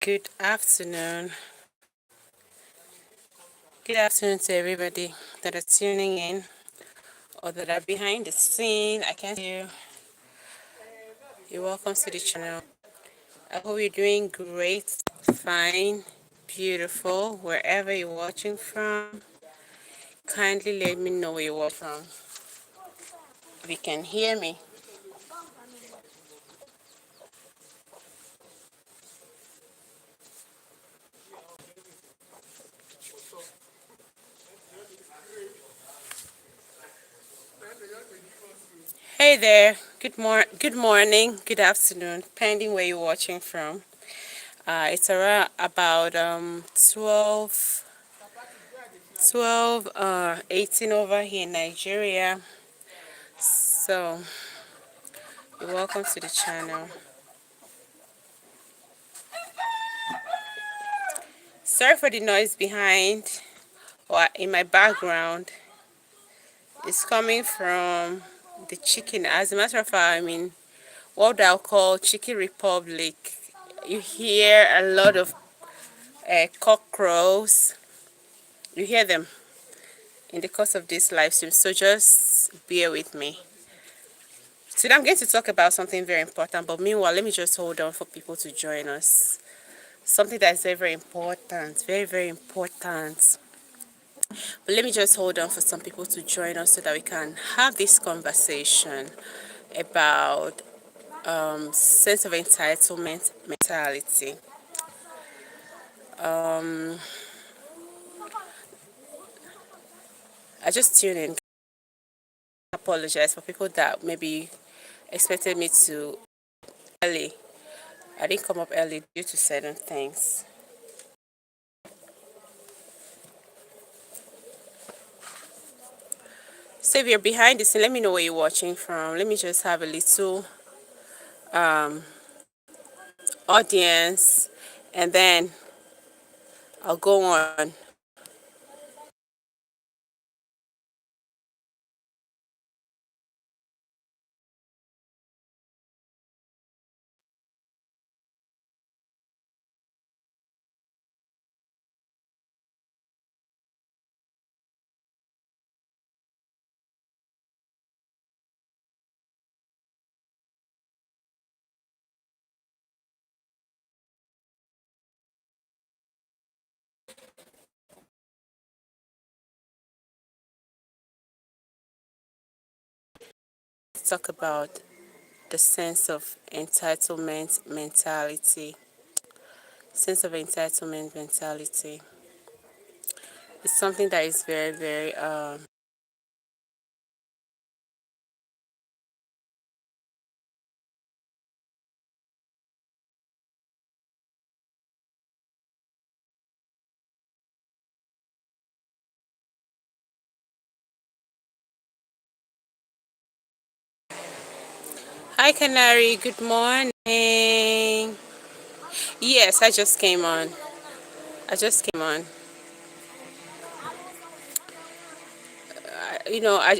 Good afternoon. Good afternoon to everybody that are tuning in or that are behind the scene. I can't see you. You're welcome to the channel. I hope you're doing great, fine, beautiful, wherever you're watching from. Kindly let me know where you're watching from. If you can hear me. Hey there. Good morning. Good afternoon, depending where you're watching from. It's around about 18 over here in Nigeria. So you're welcome to the channel. Sorry for the noise behind or in my background. It's coming from the chicken. As a matter of fact, what I'll call Chicken Republic. You hear a lot of cockroaches. You hear them in the course of this live stream. So just bear with me. Today I'm going to talk about something very important, but meanwhile, let me just hold on for people to join us. Something that is very, very important, very, very important. But let me just hold on for some people to join us so that we can have this conversation about sense of entitlement mentality. I just tuned in. I apologize for people that maybe expected me to early. I didn't come up early due to certain things. So if you're behind the scene, let me know where you're watching from. Let me just have a little audience, and then I'll go on. Talk about the sense of entitlement mentality. Sense of entitlement mentality. It's something that is very, very Hi Canary, good morning. Yes, I just came on. I just came on.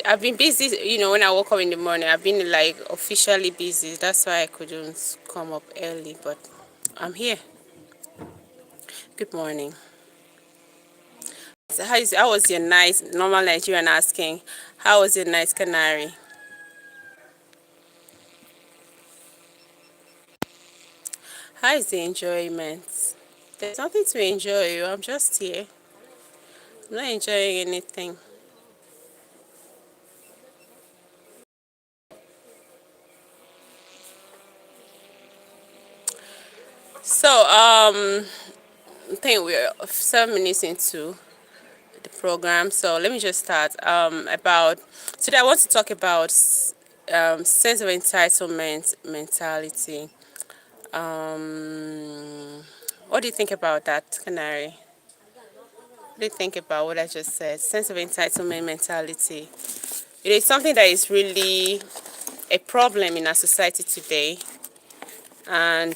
I've been busy, when I woke up in the morning, I've been like officially busy. That's why I couldn't come up early, but I'm here. Good morning. So how was your night? Normal Nigerian asking, how was your night, Canary? How is the enjoyment? There's nothing to enjoy. I'm just here. I'm not enjoying anything. So, I think we're 7 minutes into the program. So let me just start. About today, I want to talk about sense of entitlement mentality. What do you think about that, Canary? What do you think about what I just said? Sense of entitlement mentality. It is something that is really a problem in our society today, and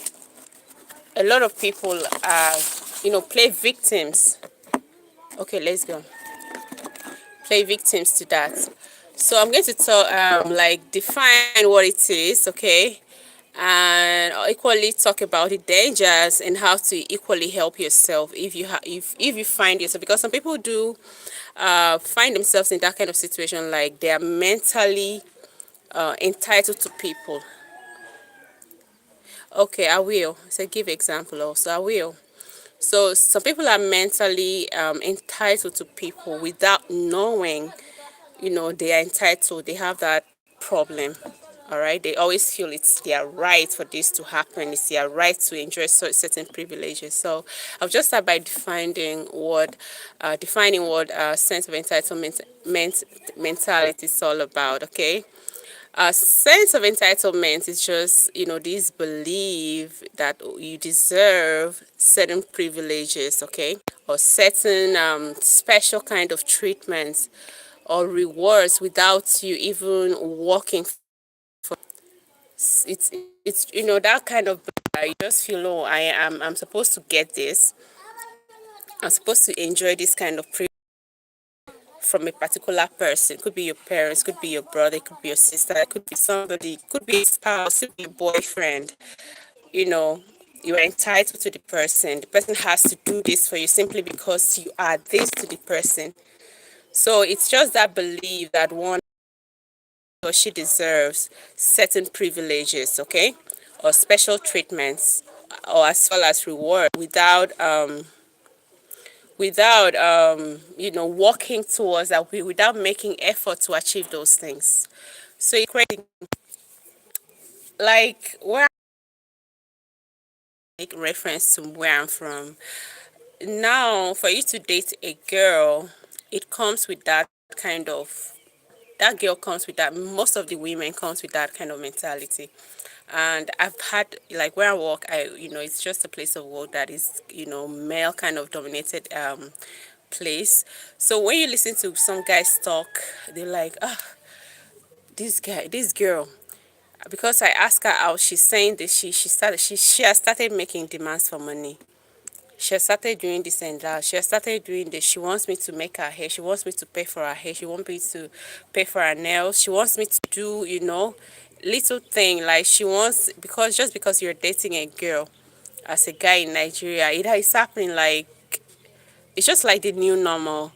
a lot of people are, play victims. Okay, let's go. Play victims to that. So I'm going to talk, define what it is, okay, and equally talk about the dangers and how to equally help yourself if if you find yourself, because some people do find themselves in that kind of situation, like they are mentally entitled to people. Okay, I will. So give example also. I will. So some people are mentally entitled to people without knowing, they are entitled. They have that problem. All right. They always feel it's their right for this to happen. It's their right to enjoy certain privileges. So I'll just start by defining what sense of entitlement mentality is all about. Okay. A sense of entitlement is just, this belief that you deserve certain privileges, okay, or certain special kind of treatments or rewards without you even working for. It's that kind of, you just feel, oh, I'm supposed to get this. I'm supposed to enjoy this kind of privilege from a particular person. Could be your parents, could be your brother, could be your sister, it could be somebody, could be a spouse, could be a boyfriend. You know, you are entitled to the person. The person has to do this for you simply because you are this to the person. So it's just that belief that one or she deserves certain privileges, okay, or special treatments, or as well as reward without working towards that, without making effort to achieve those things. So it's crazy. Like where I make reference to where I'm from. Now, for you to date a girl, it comes with kind of that girl comes with that. Most of the women comes with that kind of mentality. And I've had, like, where I work, it's just a place of work that is, male kind of dominated place. So when you listen to some guys talk, they're like, ah, this girl, because I asked her out, she's saying that she has started making demands for money. She has started doing this and that. She has started doing this. She wants me to make her hair. She wants me to pay for her hair. She wants me to pay for her nails. She wants me to do, little thing, like she wants, because just because you're dating a girl as a guy in Nigeria, it is happening, like it's just like the new normal.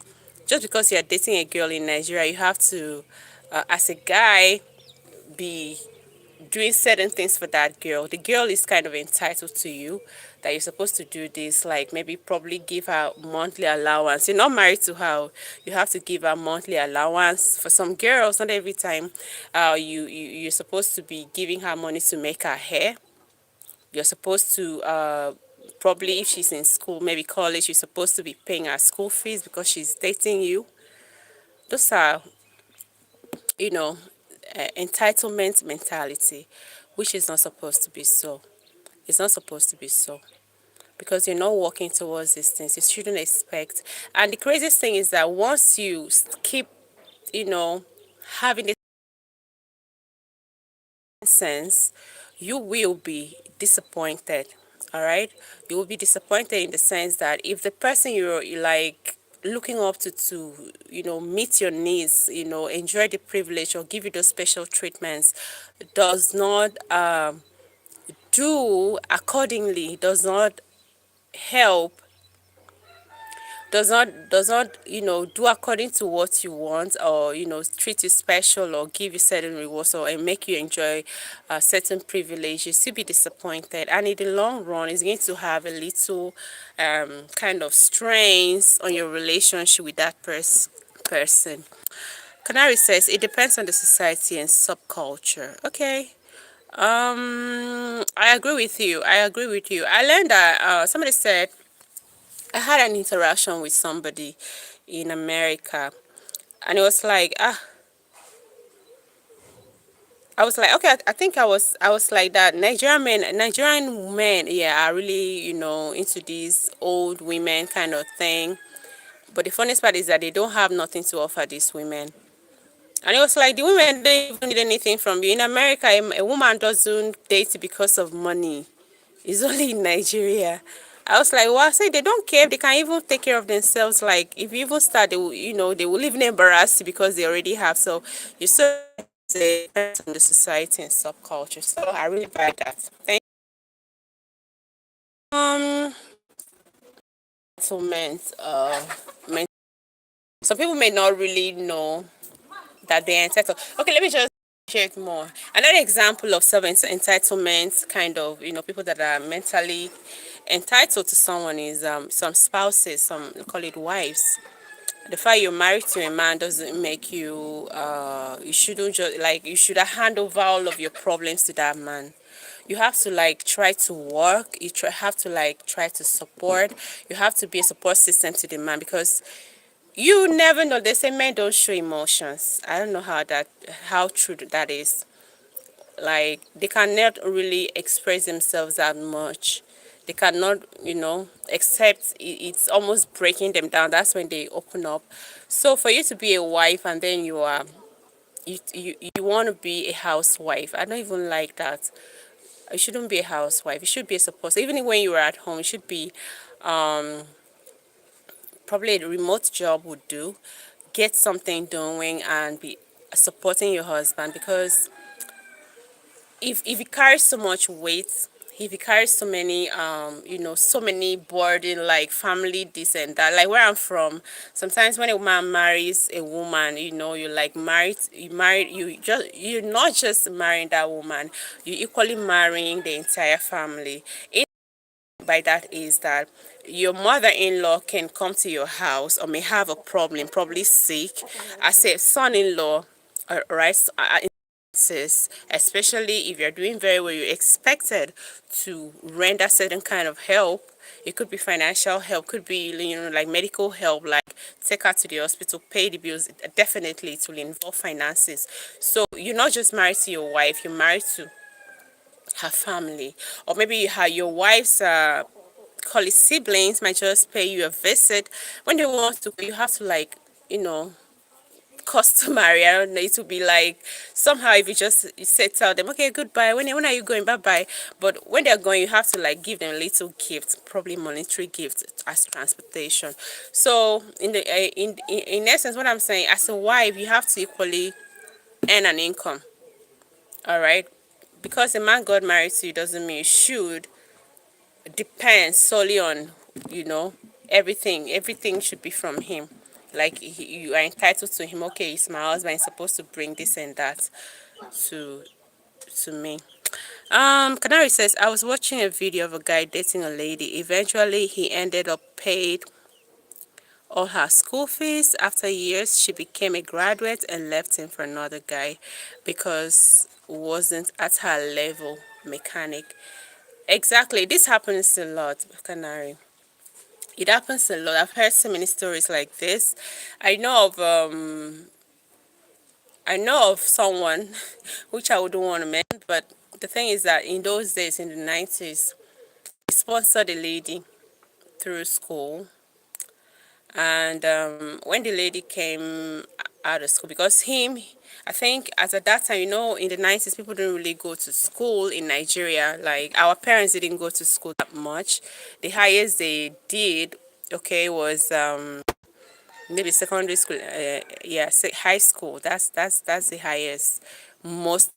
Just because you're dating a girl in Nigeria, you have to, as a guy, be doing certain things for that girl. The girl is kind of entitled to you, that you're supposed to do this, like maybe probably give her monthly allowance. You're not married to her. You have to give her monthly allowance. For some girls, not every time, you're supposed to be giving her money to make her hair. You're supposed to probably, if she's in school, maybe college, you're supposed to be paying her school fees because she's dating you. Those are, you know, entitlement mentality, which is not supposed to be so. It's not supposed to be so, because you're not working towards these things. You shouldn't expect. And the craziest thing is that once you keep, having this sense, you will be disappointed. All right, you will be disappointed in the sense that if the person you're like looking up to meet your needs, enjoy the privilege or give you those special treatments, does not do accordingly, does not help, does not do according to what you want, or treat you special or give you certain rewards, or and make you enjoy certain privileges, you'll be disappointed, and in the long run it's going to have a little kind of strains on your relationship with that person. Canary says it depends on the society and subculture. Okay. I agree with you. I learned that somebody said, I had an interaction with somebody in America, and it was like, I was like, okay, I think I was like that. Nigerian men, yeah, are really, into these old women kind of thing. But the funniest part is that they don't have nothing to offer these women. And it was like the women don't even need anything from you. In America, a woman doesn't date because of money. It's only in Nigeria. I was like, well, I say they don't care. They can even take care of themselves. Like, if you even start, they will, they will even embarrass you because they already have. So you're so say it depends on the society and subculture. So I really buy that. Thank um entitlement. Some people may not really know that they're entitled. Okay, let me just share it more. Another example of self entitlement, kind of, people that are mentally entitled to someone is some spouses, some call it wives. The fact you're married to a man doesn't make you you shouldn't just like you should hand over all of your problems to that man. You have to like try to work, have to like try to support, you have to be a support system to the man, because you never know. They say men don't show emotions. I don't know how true that is. Like they cannot really express themselves that much. They cannot, except it's almost breaking them down. That's when they open up. So for you to be a wife and then you want to be a housewife, I don't even like that. You shouldn't be a housewife. You should be a support. Even when you are at home, you should be um, probably a remote job would do. Get something doing and be supporting your husband, because if he carries so much weight, if he carries so many so many burden, like family this and that, like where I'm from, sometimes when a man marries a woman, you're like married, you're not just marrying that woman, you're equally marrying the entire family. By that is that your mother-in-law can come to your house or may have a problem, probably sick. As a son-in-law, right, especially if you're doing very well, you're expected to render certain kind of help. It could be financial help, could be like medical help, like take her to the hospital, pay the bills. Definitely it will involve finances. So you're not just married to your wife, you're married to her family. Or maybe your wife's call it siblings might just pay you a visit when they want to. You have to like customary, I don't know, it would be like somehow if you say, tell them okay, goodbye, when are you going, bye bye. But when they're going, you have to like give them little gifts, probably monetary gifts as transportation. So in essence, what I'm saying, as a wife you have to equally earn an income. All right, because a man got married to you doesn't mean you should depend solely on you know everything should be from him. Like you are entitled to him. Okay, he's my husband, he's supposed to bring this and that to me. Canary says, I was watching a video of a guy dating a lady. Eventually he ended up paid all her school fees. After years she became a graduate and left him for another guy because wasn't at her level mechanic. Exactly, this happens a lot, Canary. It happens a lot. I've heard so many stories like this. I know of someone which I wouldn't want to mention, but the thing is that in those days, in the 90s, he sponsored a lady through school. And when the lady came out of school, because I think as at that time, in the 90s, people didn't really go to school in Nigeria. Like our parents didn't go to school that much. The highest they did, okay, was maybe secondary school. Yeah, high school. That's the highest. Most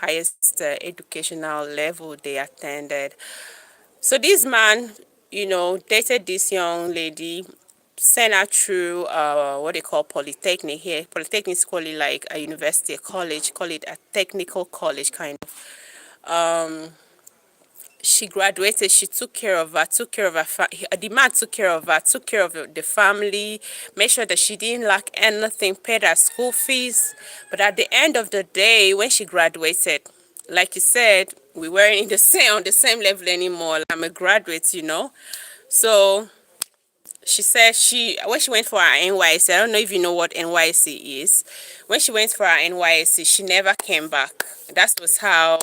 highest educational level they attended. So this man, dated this young lady, sent her through what they call polytechnic here. Polytechnics call it like a university, a college, call it a technical college kind of. She graduated, she took care of her, the man took care of her, took care of the family, made sure that she didn't lack anything, paid her school fees. But at the end of the day, when she graduated, like you said, we weren't on the same level anymore. I'm a graduate, So she said when she went for her NYC, I don't know if you know what NYC is. When she went for her NYC, she never came back. That was how,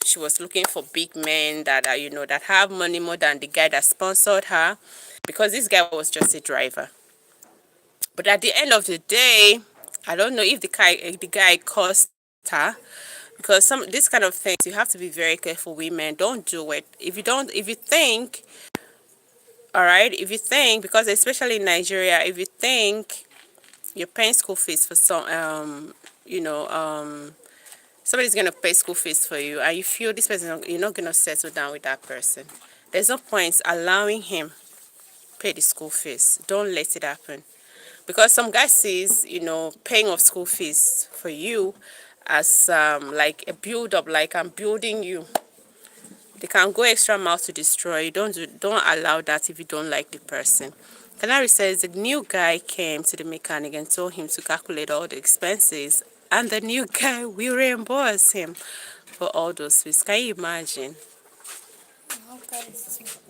she was looking for big men that are, that have money more than the guy that sponsored her, because this guy was just a driver. But at the end of the day, I don't know if the guy cost her, because this kind of things you have to be very careful. Women, don't do it. If you think, all right, if you think, because especially in Nigeria, if you think you're paying school fees for some you know, somebody's gonna pay school fees for you, and you feel this person, you're not gonna settle down with that person. There's no point allowing him pay the school fees. Don't let it happen. Because some guy sees, paying of school fees for you as like a build up, like I'm building you. They can go extra mile to destroy you. Don't allow that if you don't like the person. Canary says the new guy came to the mechanic and told him to calculate all the expenses, and the new guy will reimburse him for all those fees. Can you imagine?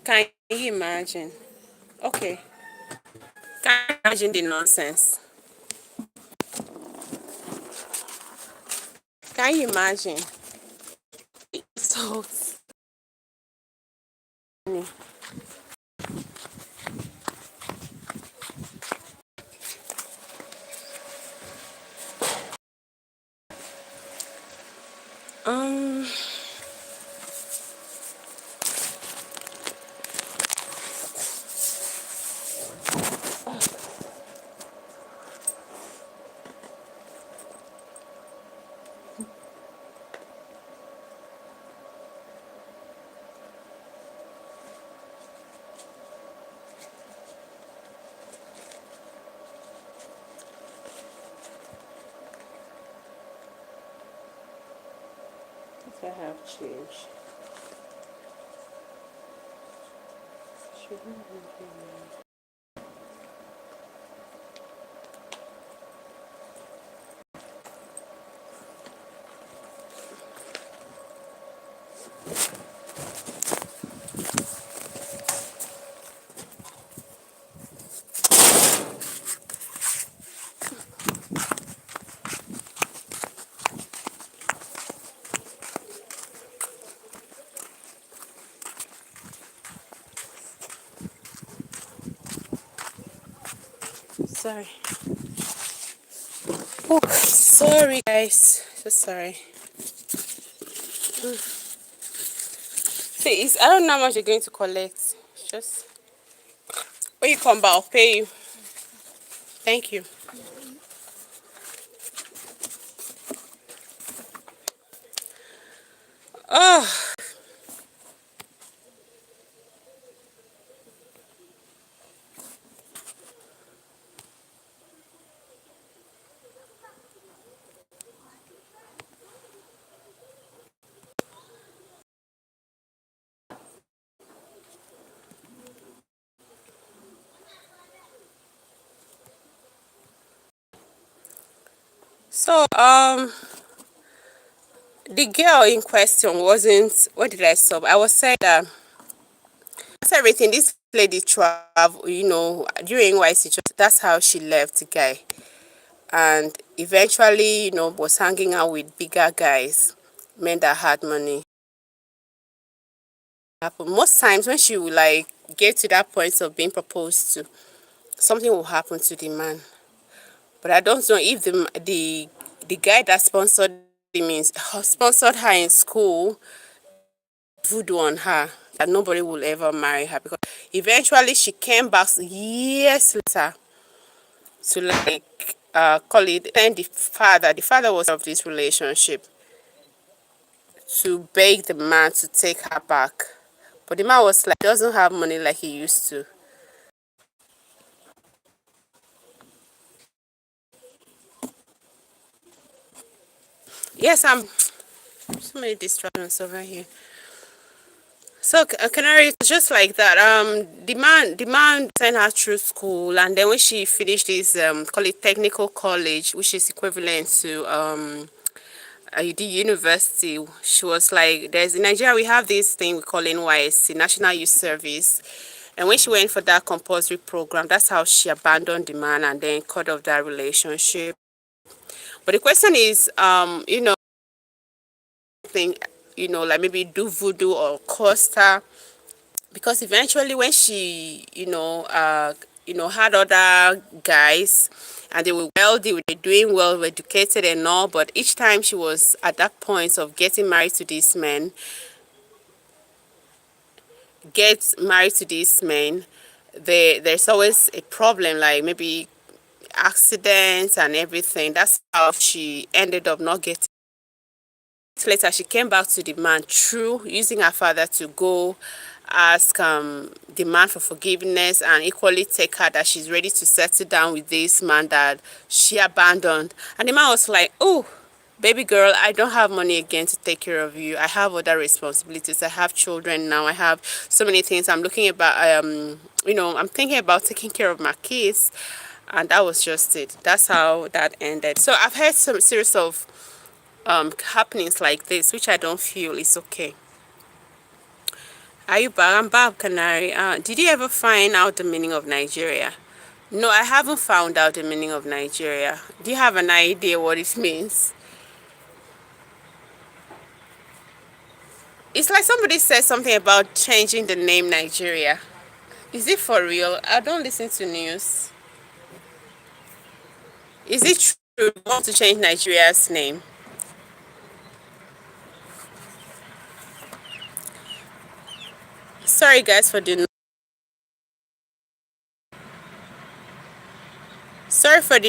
Can you imagine? Okay. Can you imagine the nonsense? Can you imagine? So, um, if I have change. Shouldn't be. Sorry. Oh, sorry guys. So sorry. See, I don't know how much you're going to collect. It's just when you come back, I'll pay you. Thank you. Oh, so the girl in question wasn't. What did I stop? I was saying that after everything, this lady travel. During YC, that's how she left the guy, and eventually, was hanging out with bigger guys, men that had money. Happen most times when she would like get to that point of being proposed to, something will happen to the man. But I don't know if the guy that sponsored sponsored her in school voodoo on her that nobody will ever marry her, because eventually she came back years later to like call it, then the father was of this relationship, to beg the man to take her back. But the man was like, doesn't have money like he used to. Yes, I'm so many distractions over here. So Canary, it's just like that. The man sent her through school, and then when she finished this call it technical college, which is equivalent to the university, she was like, there's in Nigeria we have this thing we call NYSC, National Youth Service, and when she went for that compulsory program, that's how she abandoned the man and then cut off that relationship. But the question is, think, like maybe do voodoo or costa, because eventually when she had other guys, and they were wealthy, they were doing well, were educated and all, but each time she was at that point of getting married to this man, there's always a problem, like maybe accident and everything. That's how she ended up not getting. Later, she came back to the man through using her father to go ask the man for forgiveness, and equally take her that she's ready to settle down with this man that she abandoned. And the man was like, oh, baby girl, I don't have money again to take care of you. I have other responsibilities. I have children now. I have so many things. I'm looking about, I'm thinking about taking care of my kids. And that was just it. That's how that ended. So I've had some series of happenings like this, which I don't feel is okay. Are you back? I'm back, Canary. Did you ever find out the meaning of Nigeria? No, I haven't found out the meaning of Nigeria. Do you have an idea what it means? It's like somebody said something about changing the name Nigeria. Is it for real? I don't listen to news. Is it true you want to change Nigeria's name? Sorry guys for the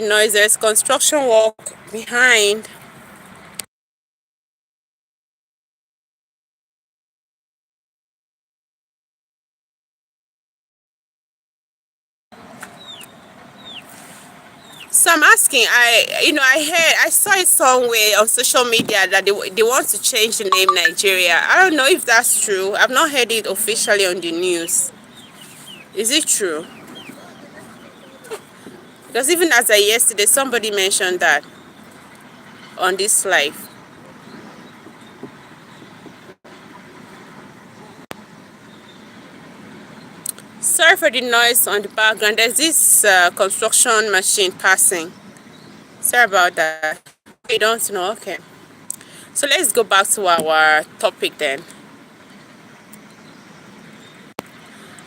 noise. There's construction work behind. So I'm asking, I saw it somewhere on social media that they want to change the name Nigeria. I don't know if that's true. I've not heard it officially on the news. Is it true? Because even as of yesterday, somebody mentioned that on this live. Sorry for the noise on the background. There's this construction machine passing. Sorry about that. You don't know? Okay. So let's go back to our topic then.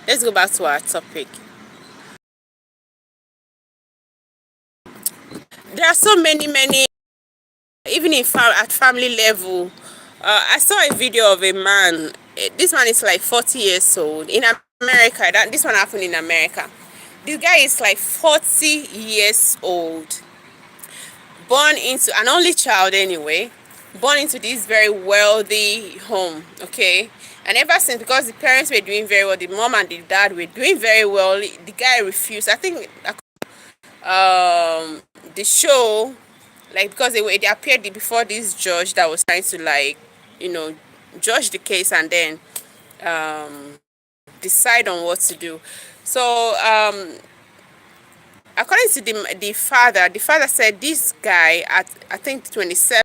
Let's go back to our topic. There are so many, even at family level. I saw a video of a man. This man is like 40 years old in America. This one happened in America. This guy is like 40 years old, born into an only child anyway, born into this very wealthy home, okay? And ever since, because the parents were doing very well, the mom and the dad were doing very well, the guy refused. I think the show, like, because they appeared before this judge that was trying to, like, judge the case and then decide on what to do. So according to the father said this guy at, I think, 27,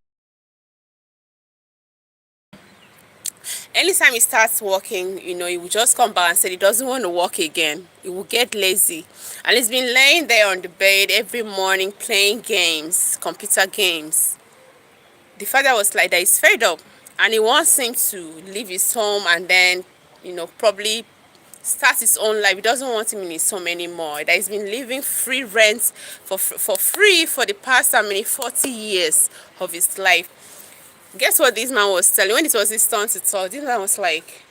anytime he starts working, he will just come back and say he doesn't want to work again. He will get lazy. And he's been laying there on the bed every morning playing games, computer games. The father was like that he's fed up and he wants him to leave his home and then, probably start his own life. He doesn't want him in his home anymore. That he's been living free rent for free for the past, 40 years of his life. Guess what this man was telling? When it was his turn to talk, this man was like,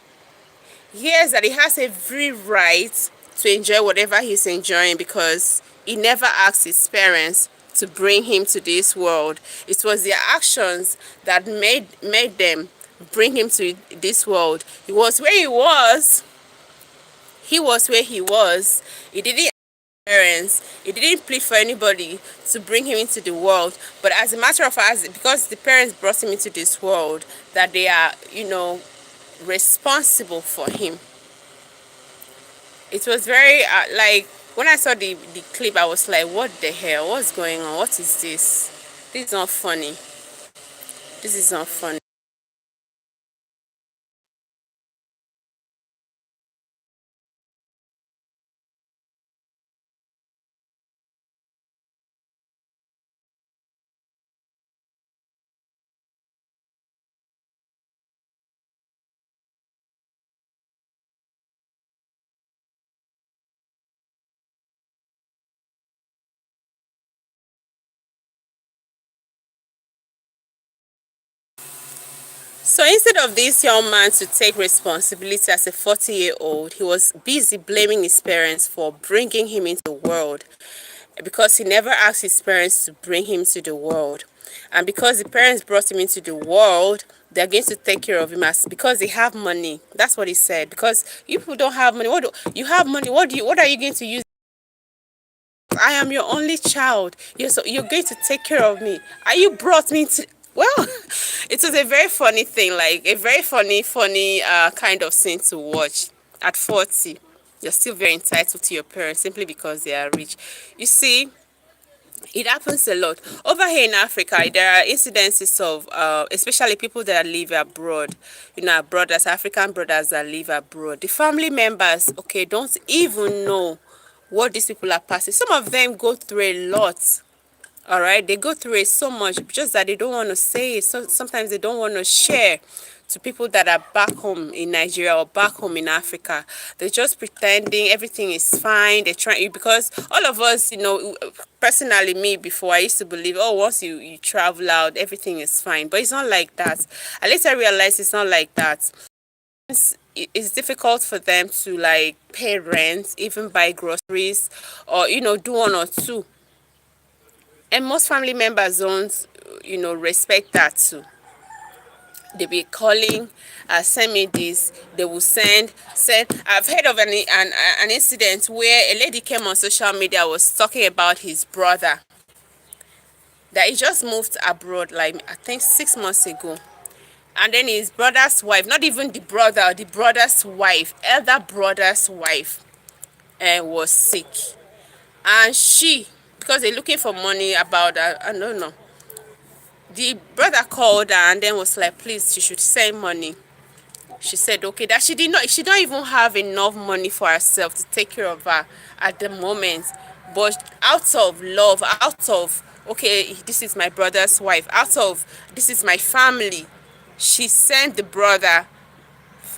yes, that he has every right to enjoy whatever he's enjoying because he never asked his parents to bring him to this world. It was their actions that made them bring him to this world. He was where he was. He was where he was. He didn't parents. He didn't plead for anybody to bring him into the world. But as a matter of fact, because the parents brought him into this world, that they are, responsible for him. It was very, like, when I saw the clip, I was like, what the hell? What's going on? What is this? This is not funny. This is not funny. So instead of this young man to take responsibility as a 40-year-old, he was busy blaming his parents for bringing him into the world. because he never asked his parents to bring him to the world. And because the parents brought him into the world, they're going to take care of him as because they have money. That's what he said. Because you people don't have money. You have money? What are you going to use? I am your only child. You're going to take care of me. Are you brought me to? Well, it was a very funny thing, like a very funny kind of scene to watch. At 40, you're still very entitled to your parents simply because they are rich. You see, it happens a lot over here in Africa. There are incidences of especially people that live abroad, our brothers, African brothers that live abroad, the family members, okay, don't even know what these people are passing. Some of them go through a lot. All right, they go through it so much, just that they don't want to say it. So sometimes they don't want to share to people that are back home in Nigeria or back home in Africa. They're just pretending everything is fine. They're trying, because all of us, personally, me before, I used to believe, oh, once you travel out, everything is fine. But it's not like that. I later realized it's not like that. It's difficult for them to like pay rent, even buy groceries, or do one or two. And most family members don't, respect that too. They be calling, send me this. They will send. I've heard of an incident where a lady came on social media, was talking about his brother that he just moved abroad, like I think 6 months ago. And then his brother's wife, not even the brother's wife, elder brother's wife, was sick. And because they're looking for money about that, I don't know. The brother called her and then was like, please, she should send money. She said, okay, that she don't even have enough money for herself to take care of her at the moment. But out of love, out of, okay, this is my brother's wife, out of, this is my family, she sent the brother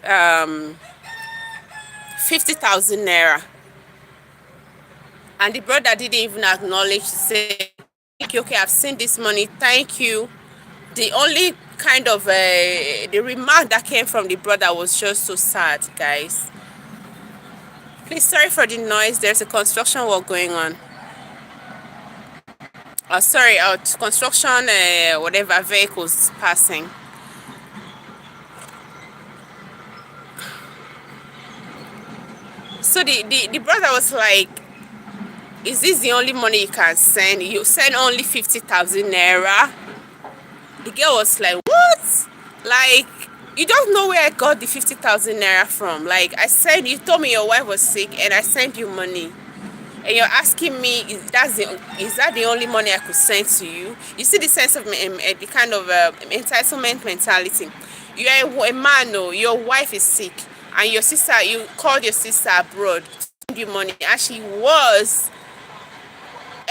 50,000 naira. And the brother didn't even acknowledge, to say, thank you, okay, I've seen this money, thank you. The only kind of the remark that came from the brother was just so sad, guys. Please, sorry for the noise. There's a construction work going on. Sorry, construction, whatever, vehicles passing. So the brother was like, is this the only money you can send? You send only 50,000 naira? The girl was like, what? Like, you don't know where I got the 50,000 naira from. Like, you told me your wife was sick and I sent you money. And you're asking me, is that the only money I could send to you? You see the sense of the kind of entitlement mentality. You're a man, no, your wife is sick, and you called your sister abroad to send you money, and she was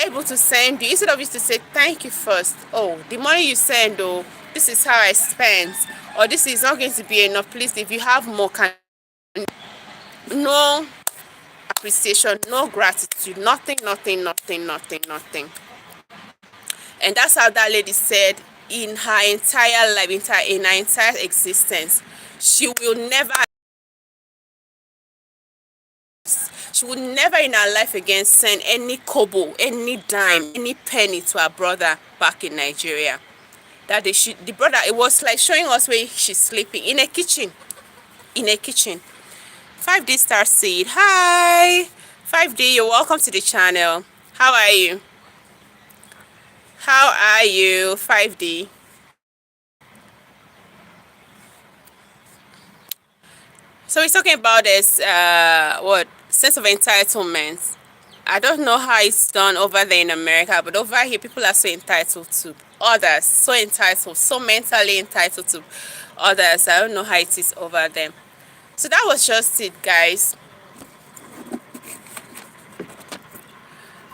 able to send you. Instead of you to say thank you first, oh, the money you send, oh, this is how I spent, or this is not going to be enough, please, if you have more, no appreciation, no gratitude, nothing. And that's how that lady said in her entire life, in her entire existence, she will never in her life again send any kobo, any dime, any penny to her brother back in Nigeria. That the brother, it was like showing us where she's sleeping, in a kitchen. 5D Star Seed, hi 5D, you're welcome to the channel. How are you? 5D? So we're talking about this what sense of entitlement. I don't know how it's done over there in America, but over here people are so entitled to others, so entitled, so mentally entitled to others. I don't know how it is over there. So that was just it, guys.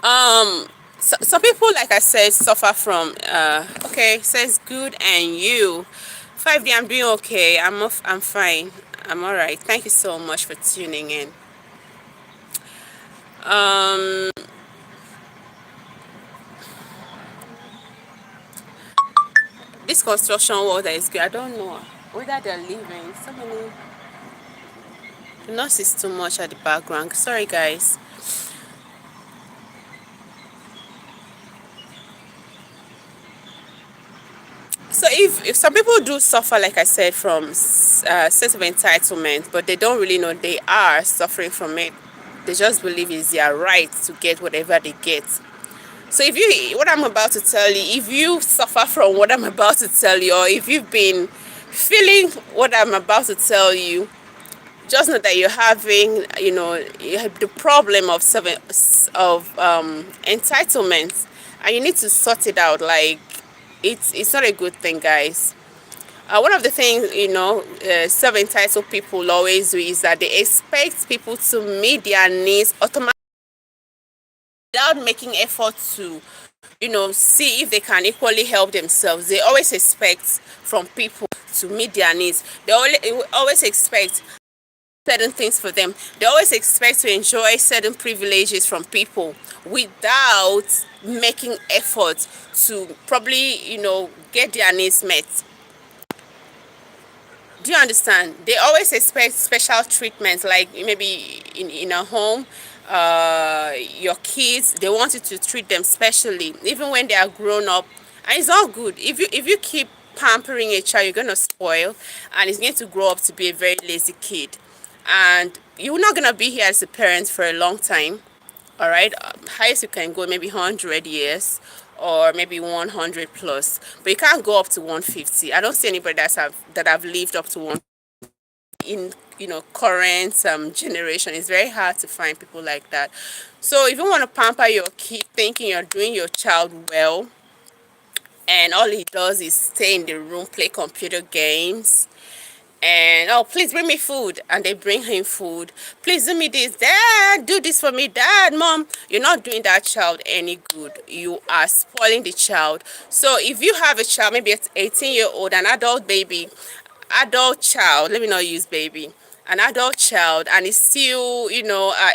Some people, like I said, suffer from okay, says good, and you 5D, I'm doing okay. I'm fine. I'm all right. Thank you so much for tuning in. This construction work that is good, I don't know whether they're leaving. So many, the noise is too much at the background. Sorry, guys. So if some people do suffer, like I said, from sense of entitlement, but they don't really know they are suffering from it. They just believe it's their right to get whatever they get. So if you, what I'm about to tell you, if you suffer from what I'm about to tell you, or if you've been feeling what I'm about to tell you, just know that you're having, you have the problem of entitlement, and you need to sort it out. Like, it's not a good thing, guys. One of the things, self-entitled people always do is that they expect people to meet their needs automatically without making effort to, see if they can equally help themselves. They always expect from people to meet their needs. They always expect certain things for them. They always expect to enjoy certain privileges from people without making effort to probably, get their needs met. Do you understand? They always expect special treatment, like maybe in a home, your kids, they want you to treat them specially, even when they are grown up. And it's all good. If you keep pampering a child, you're gonna spoil, and it's going to grow up to be a very lazy kid. And you're not gonna be here as a parent for a long time. All right, highest you can go maybe 100 years, or maybe 100 plus, but you can't go up to 150. I don't see anybody that have lived up to one in, current generation. It's very hard to find people like that. So if you want to pamper your kid thinking you're doing your child well, and all he does is stay in the room, play computer games, and oh, please bring me food, and they bring him food. Please do me this, dad, do this for me, dad, mom. You're not doing that child any good. You are spoiling the child. So if you have a child, maybe it's 18-year-old, an adult child, let me not use baby, an adult child, and is still,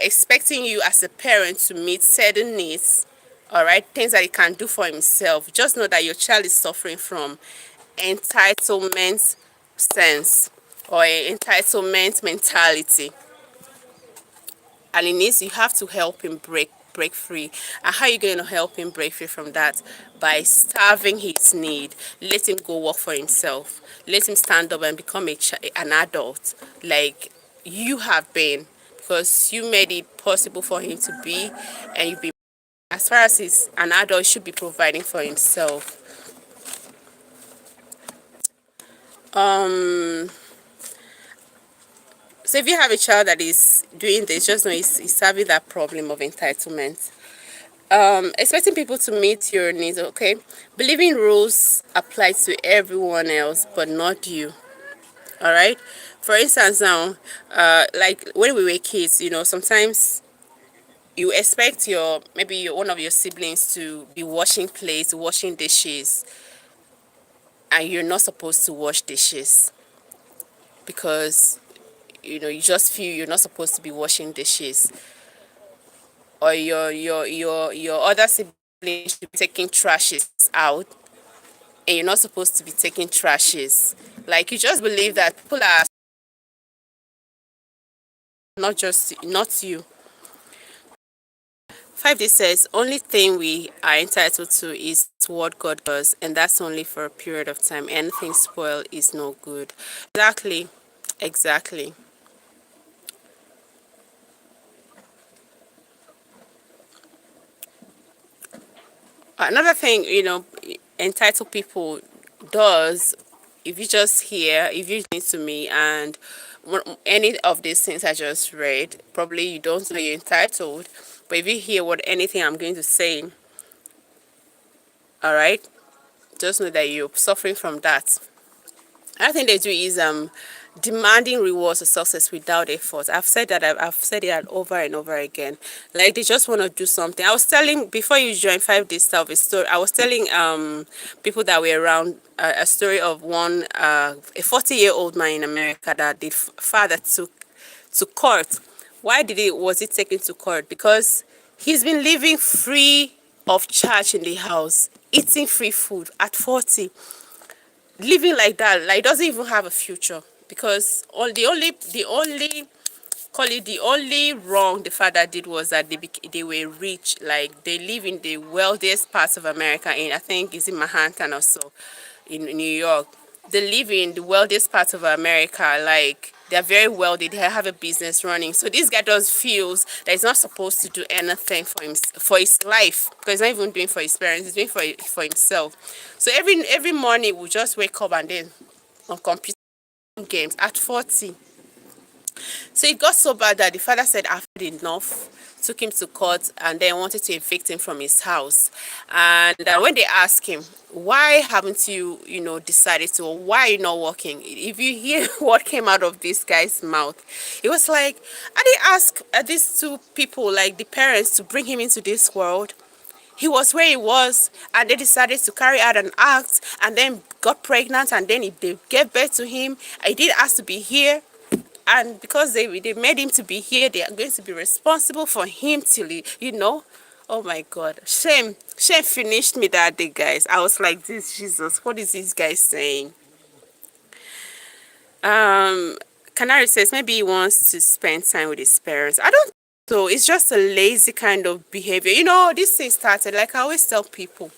expecting you as a parent to meet certain needs, all right, things that he can do for himself, just know that your child is suffering from entitlement sense, or entitlement mentality, and you have to help him break free. And how are you going to help him break free from that? By starving his need. Let him go work for himself. Let him stand up and become an adult, like you have been, because you made it possible for him to be, and you've been, as far as he's an adult, he should be providing for himself. So if you have a child that is doing this, just know he's having that problem of entitlement. Expecting people to meet your needs, okay? Believing rules apply to everyone else, but not you. All right. For instance, now, like when we were kids, sometimes you expect one of your siblings to be washing plates, washing dishes, and you're not supposed to wash dishes because you just feel you're not supposed to be washing dishes, or your other sibling should be taking trashes out, and you're not supposed to be taking trashes. Like, you just believe that people are not you. 5D says only thing we are entitled to is what God does, and that's only for a period of time. Anything spoiled is no good. Exactly. Another thing, entitled people does, if you listen to me, and any of these things I just read, probably you don't know you're entitled, but if you hear what anything I'm going to say, all right, just know that you're suffering from that. Another thing they do is demanding rewards or success without effort. I've said it over and over again. Like, they just want to do something. I was telling, before you joined 5 days stuff, a story. I was telling people that were around, a story of a 40-year-old man in America that the father took to court. Why was he taken to court? Because he's been living free of charge in the house, eating free food at 40, living like that, like, doesn't even have a future, because the only wrong the father did was that they were rich. Like, they live in the wealthiest parts of America, in, I think, is in Manhattan or so. in New York. They live in the wealthiest part of America. Like, they're very wealthy. They have a business running. So this guy just feels that he's not supposed to do anything for his life, because he's not even doing for his parents. He's doing for himself. So every morning we just wake up and then on computer games at 40. So it got so bad that the father said, "I've had enough," took him to court, and then wanted to evict him from his house. And when they asked him, "Why haven't you, decided to, or why are you not working?" If you hear what came out of this guy's mouth, it was like, I didn't ask these two people, like the parents, to bring him into this world. He was where he was, and they decided to carry out an act, and then got pregnant, and then they gave birth to him. He didn't ask to be here, and because they made him to be here, they are going to be responsible for him till he. Oh my God, shame finished me that day, guys. I was like, this Jesus, what is this guy saying? Canary says maybe he wants to spend time with his parents. I don't. So it's just a lazy kind of behavior. This thing started, like I always tell people,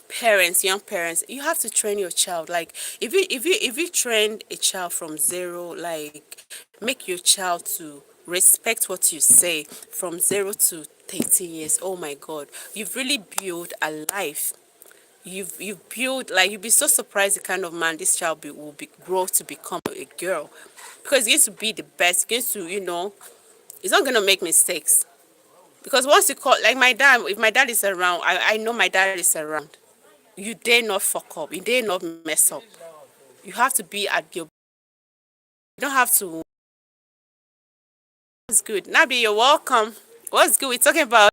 parents, young parents, you have to train your child. Like, if you train a child from zero, like, make your child to respect what you say from 0 to 13 years. Oh my God, you've really built a life. You've built, like, you'll be so surprised the kind of man this child will grow to become a girl, because he's going to be the best. He's going to, he's not going to make mistakes. Because once you call, like my dad, if my dad is around, I know my dad is around. You dare not fuck up. You dare not mess up. You have to be at your. You don't have to. What's good? Nabi, you're welcome. What's good? We're talking about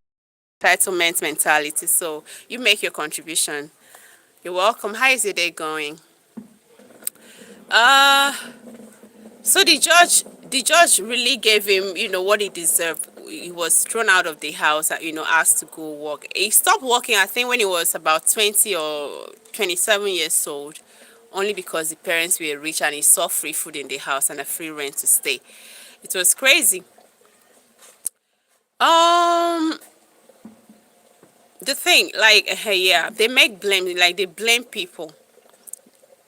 entitlement mentality. So you make your contribution. You're welcome. How is your day going? Uh so the judge really gave him, what he deserved. He was thrown out of the house, asked to go work. He stopped working, I think, when he was about 20 or 27 years old, only because the parents were rich and he saw free food in the house and a free rent to stay. It was crazy. Um, the thing, like, yeah, they make blame, like they blame people.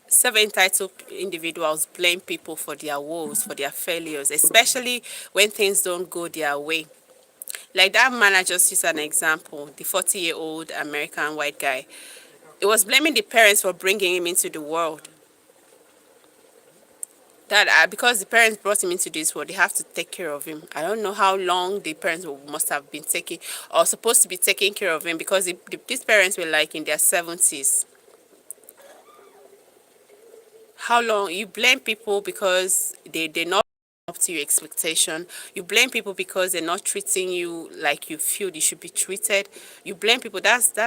Self-entitled individuals blame people for their woes, for their failures, especially when things don't go their way. Like that man I just used an example, the 40-year-old American white guy. It was blaming the parents for bringing him into the world. That because the parents brought him into this world, they have to take care of him. I don't know how long the parents must have been taking or supposed to be taking care of him, because these parents were like in their 70s. How long? You blame people because they're not up to your expectation. You blame people because they're not treating you like you feel they should be treated. You blame people. That's a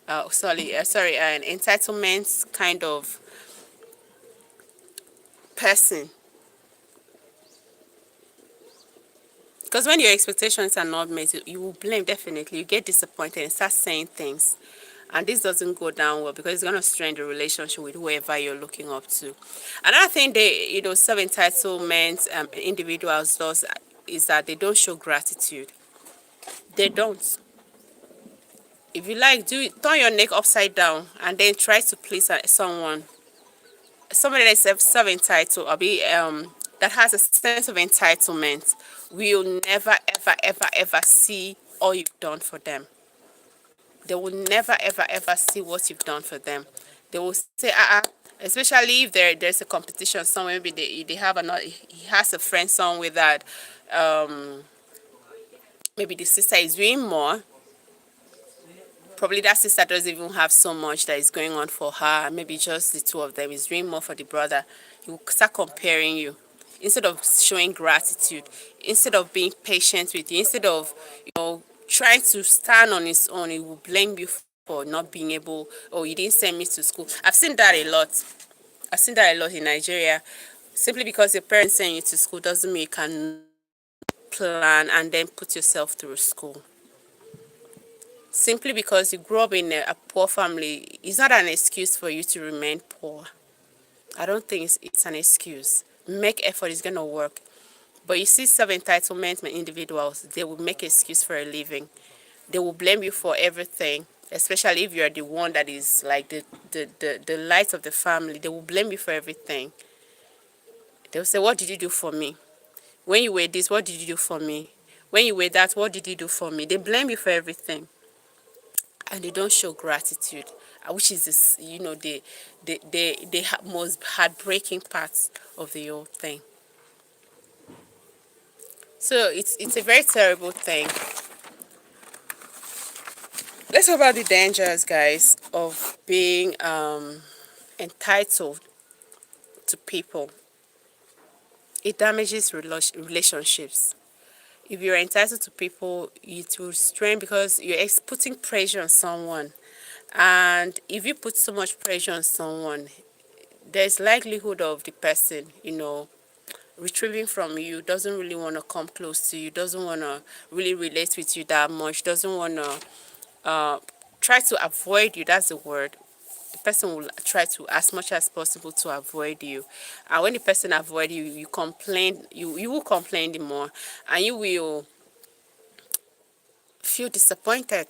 an entitlement kind of person. Because when your expectations are not met, you will blame, definitely. You get disappointed and start saying things. And this doesn't go down well, because it's going to strain the relationship with whoever you're looking up to. Another thing self-entitlement individuals does is that they don't show gratitude. They don't. If you like, turn your neck upside down and then try to please somebody that's self-entitled, or that has a sense of entitlement, will never, ever, ever, ever see all you've done for them. They will never, ever, ever see what you've done for them. They will say, especially if there's a competition somewhere. Maybe they have another. He has a friend somewhere that maybe the sister is doing more. Probably that sister doesn't even have so much that is going on for her. Maybe just the two of them is doing more for the brother. He will start comparing you instead of showing gratitude, instead of being patient with you, instead of trying to stand on his own. He will blame you for not being able. Oh, you didn't send me to school. I've seen that a lot. I've seen that a lot in Nigeria. Simply because your parents send you to school doesn't mean you can plan and then put yourself through school. Simply because you grew up in a poor family is not an excuse for you to remain poor. I don't think it's an excuse. Make effort, it's going to work. But you see self-entitlement individuals, they will make excuse for a living. They will blame you for everything. especially if you're the one that is like the light of the family. They will blame you for everything. They'll say, what did you do for me? When you were this, what did you do for me? When you were that, what did you do for me? They blame you for everything, and they don't show gratitude, which is this, the most heartbreaking part of the whole thing. So it's a very terrible thing. Let's talk about the dangers, guys, of being entitled to people. It damages relationships. If you're entitled to people, it will strain because you're putting pressure on someone. And if you put so much pressure on someone, there's likelihood of the person, retrieving from you, doesn't really want to come close to you, doesn't want to really relate with you that much, doesn't want to try to avoid you. That's the word. The person will try to, as much as possible, to avoid you. And when the person avoid you, you complain, you will complain the more, and you will feel disappointed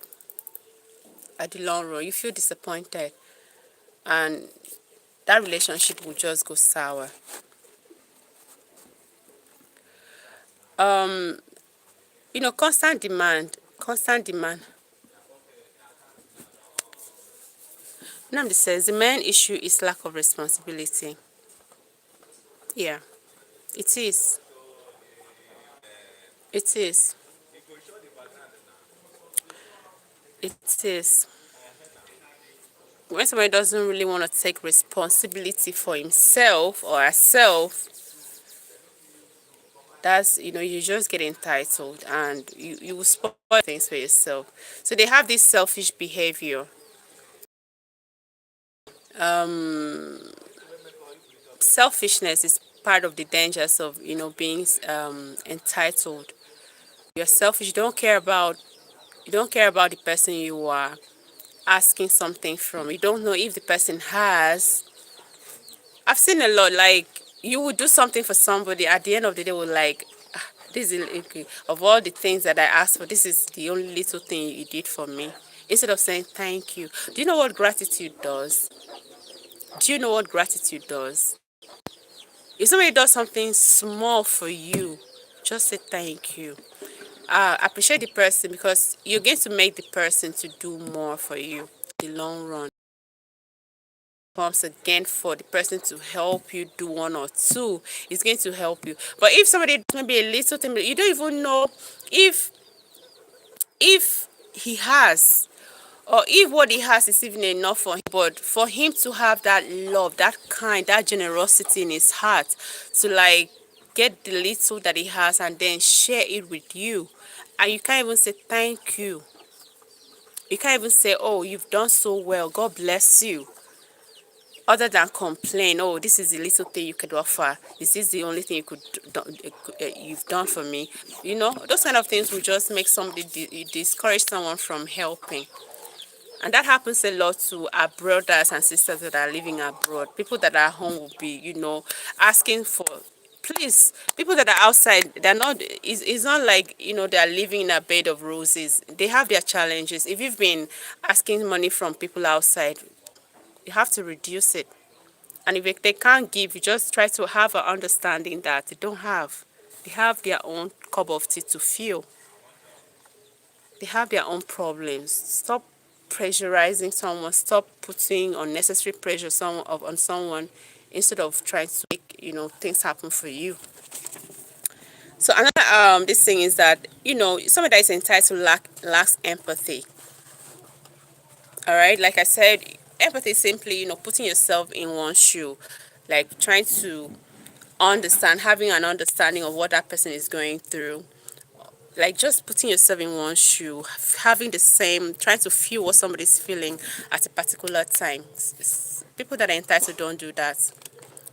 at the long run. You feel disappointed, and that relationship will just go sour. Constant demand. Namdi says the main issue is lack of responsibility. Yeah, it is. It is. It is. When somebody doesn't really want to take responsibility for himself or herself, that's, you just get entitled, and you will spoil things for yourself. So they have this selfish behavior. Selfishness is part of the dangers of, being entitled. You're selfish. You don't care about the person you are asking something from. You don't know if the person has. I've seen a lot, like, you would do something for somebody, at the end of the day will like, this is okay. Of all the things that I asked for, this is the only little thing you did for me. Instead of saying thank you. Do you know what gratitude does? Do you know what gratitude does? If somebody does something small for you, just say thank you. Appreciate the person, because you're going to make the person to do more for you in the long run. Comes again for the person to help you do one or two, it's going to help you. But if somebody does maybe a little thing, you don't even know if he has, or if what he has is even enough for him. But for him to have that love, that generosity in his heart, to like get the little that he has and then share it with you, and you can't even say thank you. You can't even say, oh, you've done so well, God bless you, other than complain, oh, this is the little thing you could offer, is this the only thing you've done for me. Those kind of things will just make somebody discourage someone from helping. And that happens a lot to our brothers and sisters that are living abroad. People that are home will be, asking for, please. People that are outside, they're not, it's not like, they're living in a bed of roses. They have their challenges. If you've been asking money from people outside, you have to reduce it. And if they can't give, you just try to have an understanding that they don't have. They have their own cup of tea to fill. They have their own problems. Stop pressurizing someone. Stop putting unnecessary pressure on someone, instead of trying to make, things happen for you. So another this thing is that, somebody that is entitled lacks empathy. All right, like I said, empathy is simply, putting yourself in one's shoe, like trying to having an understanding of what that person is going through, like just putting yourself in one's shoe, having the same, trying to feel what somebody's feeling at a particular time. People that are entitled don't do that.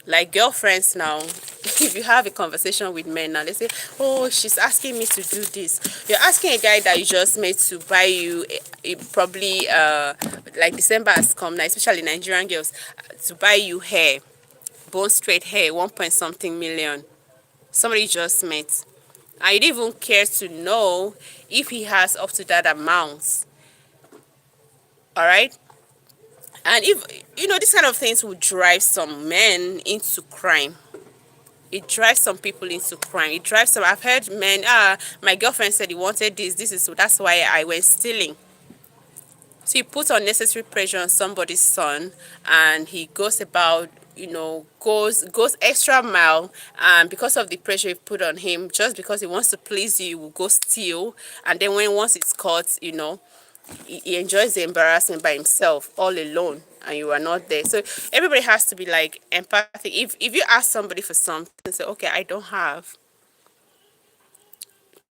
Like girlfriends now, if you have a conversation with men now, they say, oh, she's asking me to do this. You're asking a guy that you just made to buy you probably like December has come now, especially Nigerian girls, to buy you hair, bone straight hair, 1 point something million. Somebody just met, and you didn't even care to know if he has up to that amount. All right. And if these kind of things will drive some men into crime. It drives some people into crime. It drives some. I've heard men. My girlfriend said he wanted this. That's why I went stealing. So you put unnecessary pressure on somebody's son, and he goes about, goes extra mile, and because of the pressure you put on him, just because he wants to please you, he will go steal, and then once it's caught, he enjoys the embarrassment by himself, all alone, and you are not there. So everybody has to be like empathic. If you ask somebody for something, say, okay, I don't have.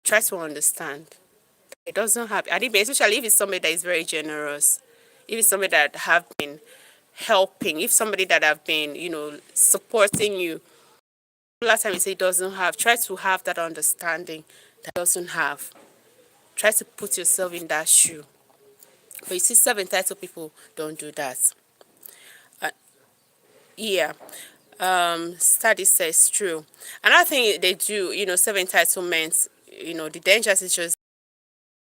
Try to understand. It doesn't have. I think, especially if it's somebody that is very generous, if it's somebody that have been helping, if somebody that have been, supporting you. Last time you say it doesn't have, try to have that understanding that doesn't have. Try to put yourself in that shoe. But you see, self-entitled people don't do that. Uh, yeah. Study says true. Another thing they do, self-entitlement, the dangers is just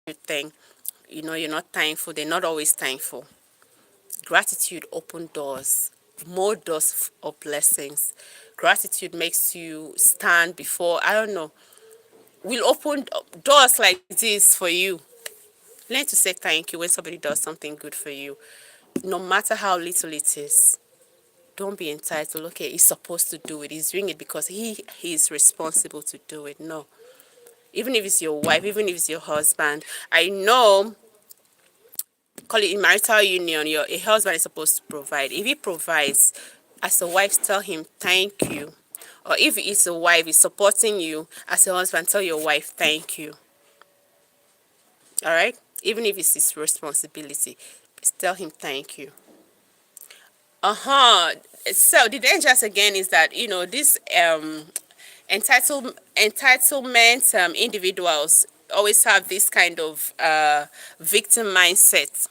you think, you're not thankful. They're not always thankful. Gratitude open doors, more doors of blessings. Gratitude makes you stand before, I don't know, will open doors like this for you. Learn to say thank you when somebody does something good for you, no matter how little it is. Don't be entitled. Okay, he's supposed to do it. He's doing it because he is responsible to do it. No. Even if it's your wife, even if it's your husband, I know, call it in marital union, a husband is supposed to provide. If he provides, as a wife, tell him thank you. Or if it's a wife is supporting you, as a husband, tell your wife thank you. All right? Even if it's his responsibility, tell him thank you. So the dangers again is that this entitlement individuals always have this kind of victim mindset.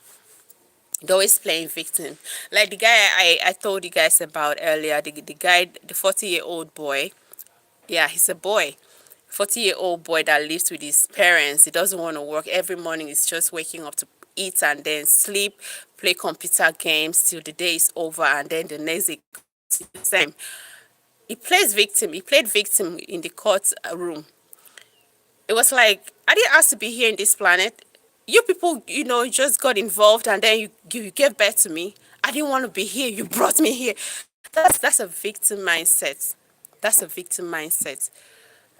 They're always playing victim. Like the guy I told you guys about earlier, the guy, the 40-year-old boy. Yeah, he's a boy. 40-year-old boy that lives with his parents. He doesn't want to work. Every morning he's just waking up to eat and then sleep, play computer games till the day is over, and then the next day the same. He plays victim. He played victim in the court room. It was like, I didn't ask to be here in this planet. You people, just got involved and then you gave birth to me. I didn't want to be here. You brought me here. That's a victim mindset. That's a victim mindset.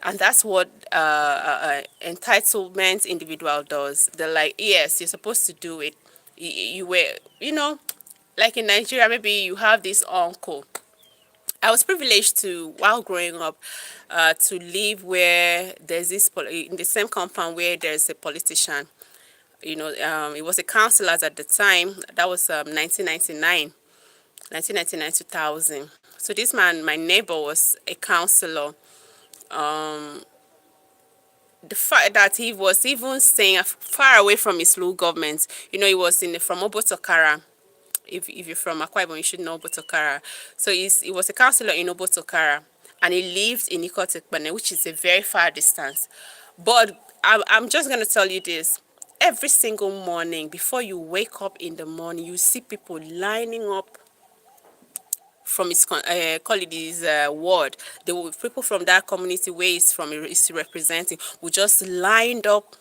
And that's what entitlement individual does. They're like, yes, you're supposed to do it. You were, like in Nigeria, maybe you have this uncle. I was privileged to, while growing up, to live where there's in the same compound where there's a politician. It was a councillor at the time. That was 1999, 2000. So this man, my neighbor, was a councillor. The fact that he was even staying far away from his local government, he was from Obotokara. If you're from Akwa Ibom, you should know Obotokara. So he was a councillor in Obotokara, and he lived in Ikotekpane, which is a very far distance. But I'm just going to tell you this. Every single morning, before you wake up in the morning, you see people lining up from his ward. People from that community where he's representing will just lined up,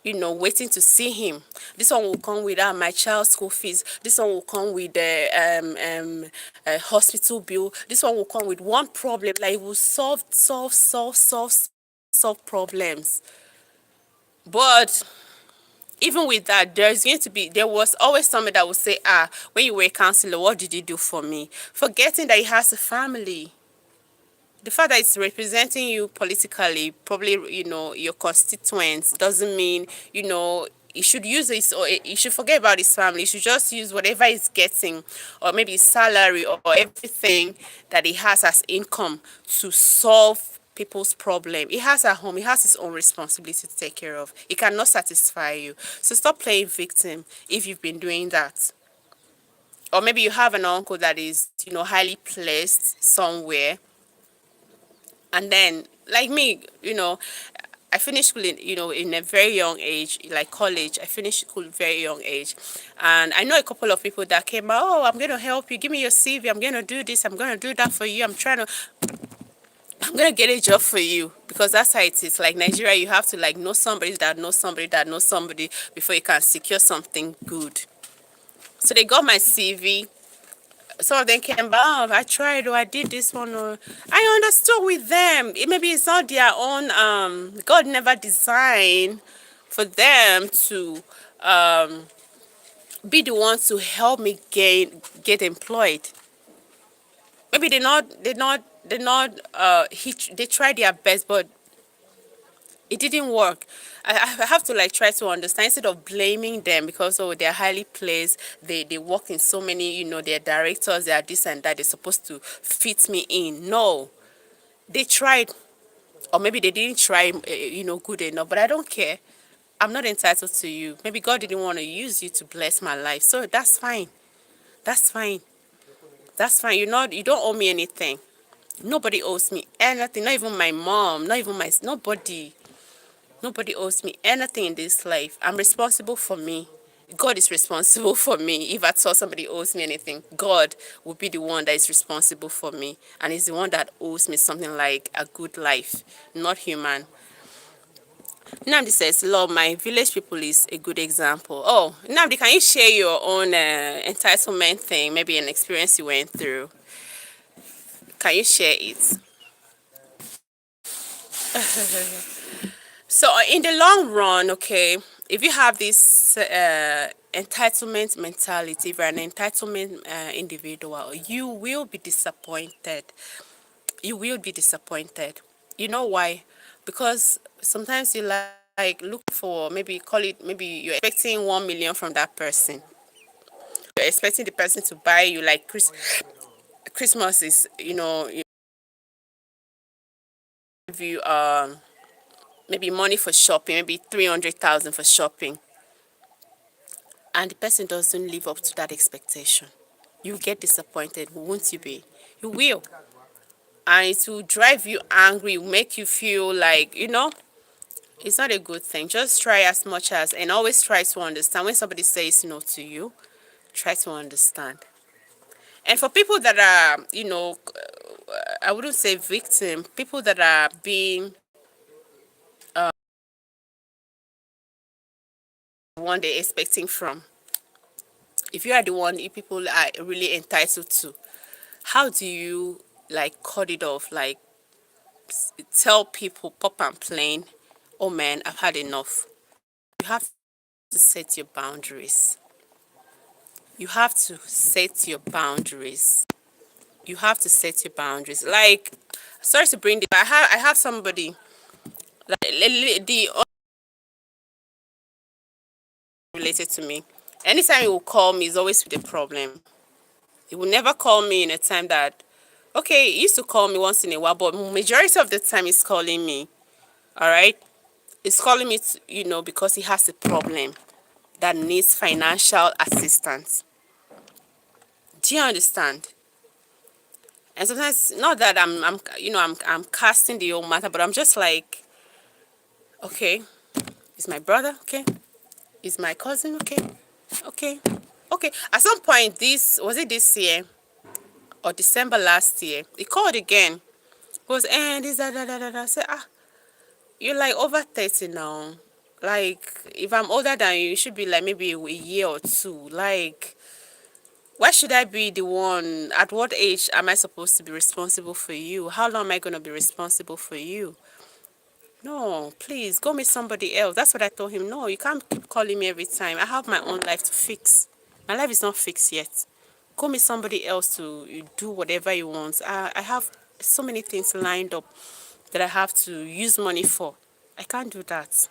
waiting to see him. This one will come with my child's school fees. This one will come with the hospital bill. This one will come with one problem. Like, it will solve problems. But even with that, there was always somebody that would say, when you were a counselor, what did you do for me? Forgetting that he has a family. The fact that it's representing you politically, probably, your constituents, doesn't mean, he should use his, or he should forget about his family. He should just use whatever he's getting, or maybe his salary, or everything that he has as income to solve people's problem. He has a home. He has his own responsibility to take care of. He cannot satisfy you. So stop playing victim if you've been doing that. Or maybe you have an uncle that is, highly placed somewhere. And then, like me, I finished school in a very young age, like college. I finished school very young age, and I know a couple of people that came out. Oh, I'm gonna help you. Give me your CV. I'm gonna do this. I'm gonna do that for you. I'm gonna get a job for you, because that's how it is. Like Nigeria, you have to like know somebody that knows somebody that knows somebody before you can secure something good. So they got my CV. Some of them came back, oh, I tried, or I did this one, or I understood with them. Maybe it's not their own, God never designed for them to be the ones to help me get employed. Maybe they tried their best, but it didn't work. I have to like try to understand, instead of blaming them because oh, they're highly placed, they work in so many, they're directors, they are this and that, they're supposed to fit me in. No, they tried, or maybe they didn't try, good enough. But I don't care. I'm not entitled to you. Maybe God didn't want to use you to bless my life, so that's fine. That's fine. That's fine. You don't owe me anything. Nobody owes me anything. Not even my mom. Not even my nobody. Nobody owes me anything in this life. I'm responsible for me. God is responsible for me. If I saw somebody owes me anything, God will be the one that is responsible for me. And is the one that owes me something like a good life, not human. Nnamdi says, Lord, my village people is a good example. Oh, Nnamdi, can you share your own entitlement thing, maybe an experience you went through? Can you share it? So in the long run, okay, if you have this entitlement mentality, if you're an entitlement individual, you will be disappointed. You will be disappointed. You know why? Because sometimes you like look for, maybe call it, maybe you're expecting 1 million from that person. You're expecting the person to buy you like Christmas is, you give you maybe money for shopping, maybe 300,000 for shopping, and the person doesn't live up to that expectation. You get disappointed, won't you be? You will. And it will drive you angry, make you feel like, it's not a good thing. Just try as much as, and always try to understand. When somebody says no to you, try to understand. And for people that are, I wouldn't say victim, people that are being one they're expecting from, if you are the one people are really entitled to, how do you like cut it off? Like tell people pop and plain, oh man, I've had enough. You have to set your boundaries. You have to set your boundaries. You have to set your boundaries. Like, sorry to bring this, but I have somebody like the related to me. Anytime he will call me, is always with a problem. He will never call me in a time that, okay, he used to call me once in a while, but majority of the time he's calling me. All right, he's calling me, because he has a problem that needs financial assistance. Do you understand? And sometimes, not that I'm casting the whole matter, but I'm just like, okay, it's my brother, okay, it's my cousin, okay, okay, okay. At some point, this year or December last year, he called again. He was, and this, that. I said, you're like over 30 now. Like, if I'm older than you, you should be like maybe a year or two. Like, why should I be the one? At what age am I supposed to be responsible for you? How long am I going to be responsible for you? No, please, go meet somebody else. That's what I told him. No, you can't keep calling me every time. I have my own life to fix. My life is not fixed yet. Go meet somebody else to do whatever you want. I have so many things lined up that I have to use money for. I can't do that.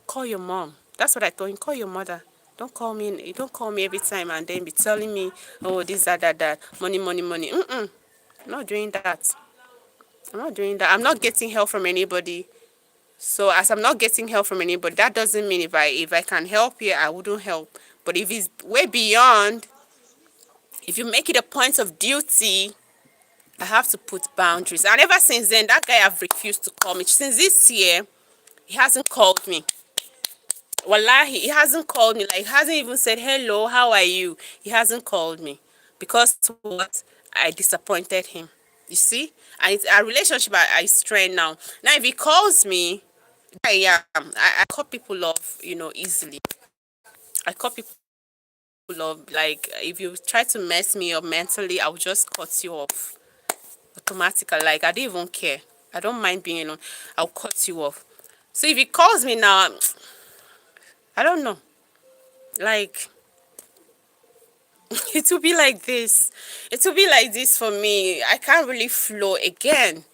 Call your mom. That's what I told him. Call your mother. Don't call me. Don't call me every time and then be telling me, oh, this, that. Money, money, money. I'm not doing that. I'm not doing that. I'm not getting help from anybody. So as I'm not getting help from anybody, that doesn't mean if I can help you, I wouldn't help. But if it's way beyond, if you make it a point of duty, I have to put boundaries. And ever since then, that guy have refused to call me. Since this year, He hasn't called me. Wallahi, he hasn't called me. Like, he hasn't even said, hello, how are you? He hasn't called me. Because what? I disappointed him. You see? And it's our relationship I strained now. Now, if he calls me, I am. I cut people off, easily. I cut people off. Like, if you try to mess me up mentally, I'll just cut you off automatically. Like, I don't even care. I don't mind being alone. I'll cut you off. So if he calls me now, I don't know. Like, it will be like this. It will be like this for me. I can't really flow again.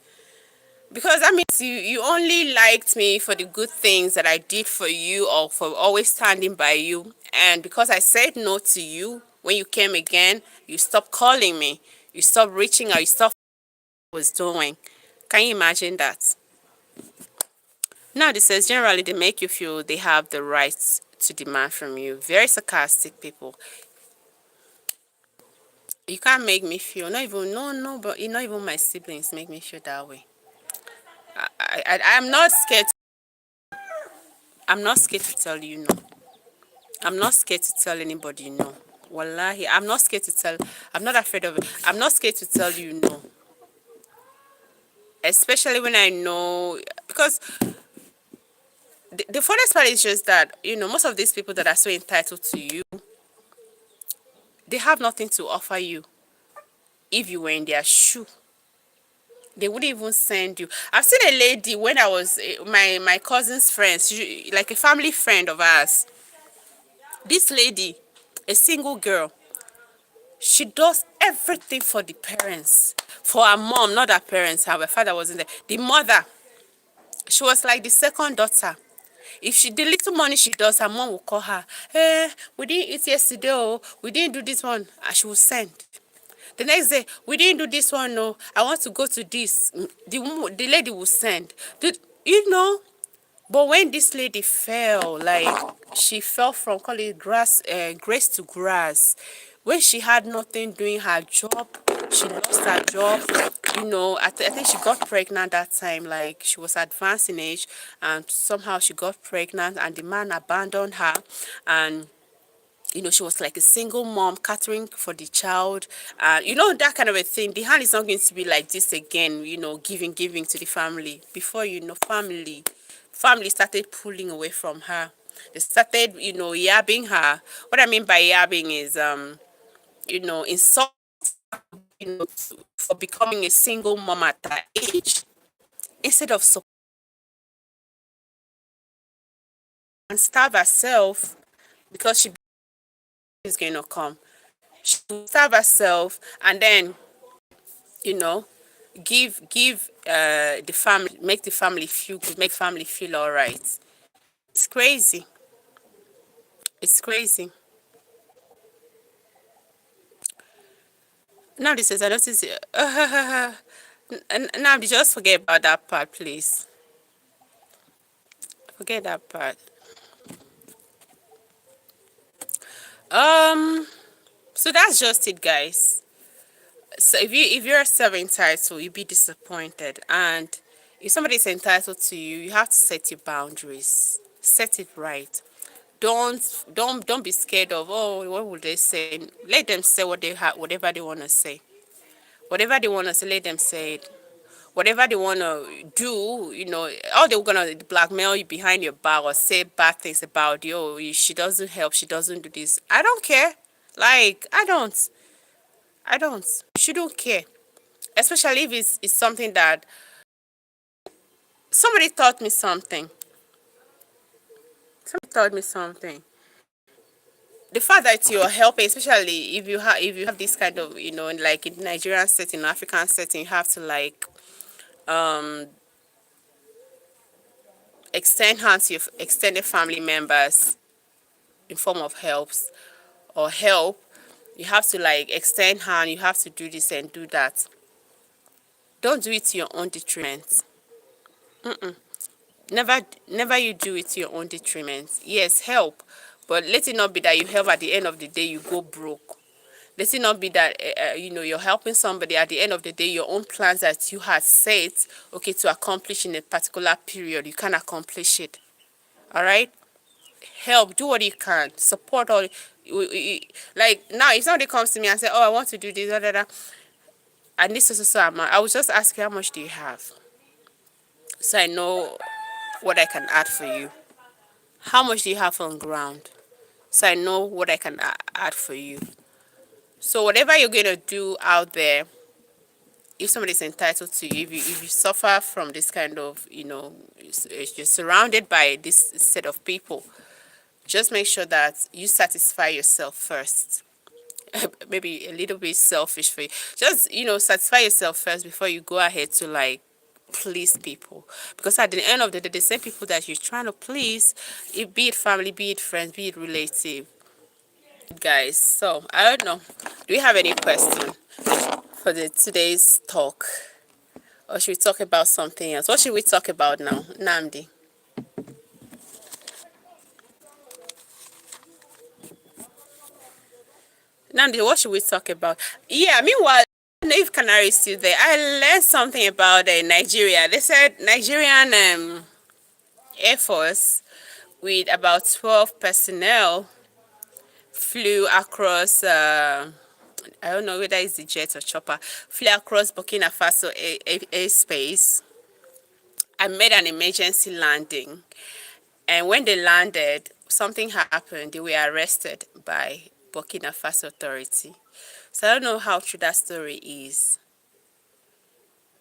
Because that means you only liked me for the good things that I did for you, or for always standing by you. And because I said no to you when you came again, you stopped calling me. You stopped reaching out. You stopped what I was doing. Can you imagine that? Now, this says generally they make you feel they have the right to demand from you. Very sarcastic people. You can't make me feel, not even, no, but not even my siblings make me feel that way. I'm not scared. I'm not scared to tell you no. I'm not scared to tell anybody no. Wallahi, I'm not scared to tell. I'm not afraid of it. I'm not scared to tell you no. Especially when I know, because the funniest part is just that, most of these people that are so entitled to you, they have nothing to offer you. If you were in their shoe, they wouldn't even send you. I've seen a lady when I was my cousin's friend, like a family friend of ours. This lady, a single girl, she does everything for the parents, for her mom, not her parents. Her father wasn't there. The mother, she was like the second daughter. If the little money she does, her mom will call her. Hey, we didn't eat yesterday. Oh, we didn't do this one, and she will send. The next day, we didn't do this one. No, I want to go to this. The lady will send. You know. But when this lady fell, like she fell from, call it grace to grass. When she had nothing doing her job, she lost her job. I think she got pregnant that time. Like, she was advanced in age, and somehow she got pregnant, and the man abandoned her, and she was like a single mom catering for the child. That kind of a thing. The hand is not going to be like this again, giving to the family. Before family started pulling away from her. They started, yabbing her. What I mean by yabbing is, insult, for becoming a single mom at that age. Instead of support and starve herself because she is going to come. She will starve herself, and then, you know, give the family, make the family feel good, make family feel all right. It's crazy. It's crazy. Now this is, I notice, now just forget about that part, please. Forget that part. So that's just it, guys. So if you're self-entitled, you'll be disappointed, and if somebody is entitled to you, you have to set your boundaries, set it right. Don't be scared of, oh, what will they say. Let them say what they have, whatever they want to say. Whatever they want to say, let them say it. Whatever they want to do, all they're gonna blackmail you behind your back or say bad things about you. Oh, she doesn't help, she doesn't do this. I don't care. Like, I don't. You shouldn't care, especially if it's something that somebody taught me something. Somebody taught me something. The fact that you're helping, especially if you have this kind of, like in Nigerian setting, African setting, you have to like um extend hands to your extended family members in form of helps or help. You have to like extend hand. You have to do this and do that. Don't do it to your own detriment. Never you do it to your own detriment. Yes, help, but let it not be that you help, at the end of the day you go broke. Let it not be that you're helping somebody, at the end of the day your own plans that you had set, okay, to accomplish in a particular period, you can't accomplish it. All right, help, do what you can, support all. Like now, if somebody comes to me and say, oh, I want to do this, da, da, da, and this is so amount, I will just ask you, how much do you have, so I know what I can add for you. How much do you have on ground, so I know what I can add for you. So whatever you're going to do out there, if somebody's entitled to you, if you suffer from this kind of, you're surrounded by this set of people, just make sure that you satisfy yourself first. Maybe a little bit selfish for you. Just, satisfy yourself first before you go ahead to like please people. Because at the end of the day, the same people that you're trying to please, be it family, be it friends, be it relative, guys. So I don't know. Do you have any question for the today's talk? Or should we talk about something else? What should we talk about now, Namdi? Namdi, what should we talk about? Yeah, meanwhile, I don't know if Canary is still there. I learned something about Nigeria. They said Nigerian Air Force with about 12 personnel flew across, I don't know whether it's the jet or chopper, flew across Burkina Faso airspace and made an emergency landing. And when they landed, something happened. They were arrested by Burkina Faso authority. So I don't know how true that story is.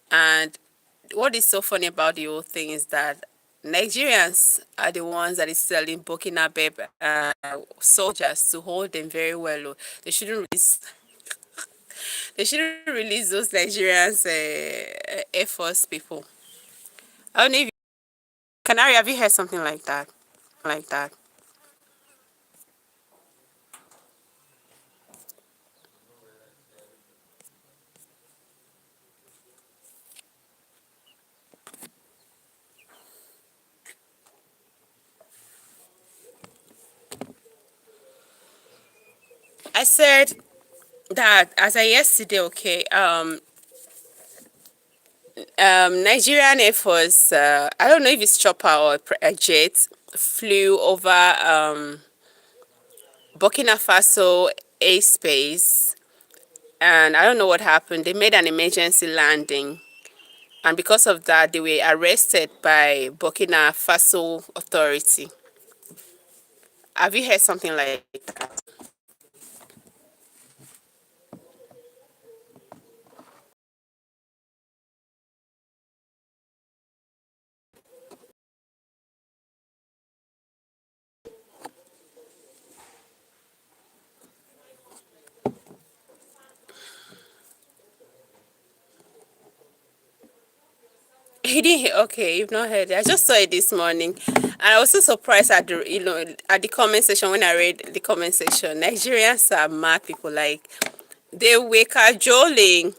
And what is so funny about the whole thing is that Nigerians are the ones that is selling Burkina Faso soldiers to hold them very well. Oh. They shouldn't release. They shouldn't release those Nigerians Air Force people. I don't know if Canary, have you heard something like that? Like that. I said that as I yesterday, okay, Nigerian Air Force, I don't know if it's chopper or a jet, flew over Burkina Faso airspace, and I don't know what happened. They made an emergency landing, and because of that, they were arrested by Burkina Faso authority. Have you heard something like that? He didn't hear. Okay, you've not heard it. I just saw it this morning, and I was so surprised at the comment section when I read the comment section. Nigerians are mad people. Like they were cajoling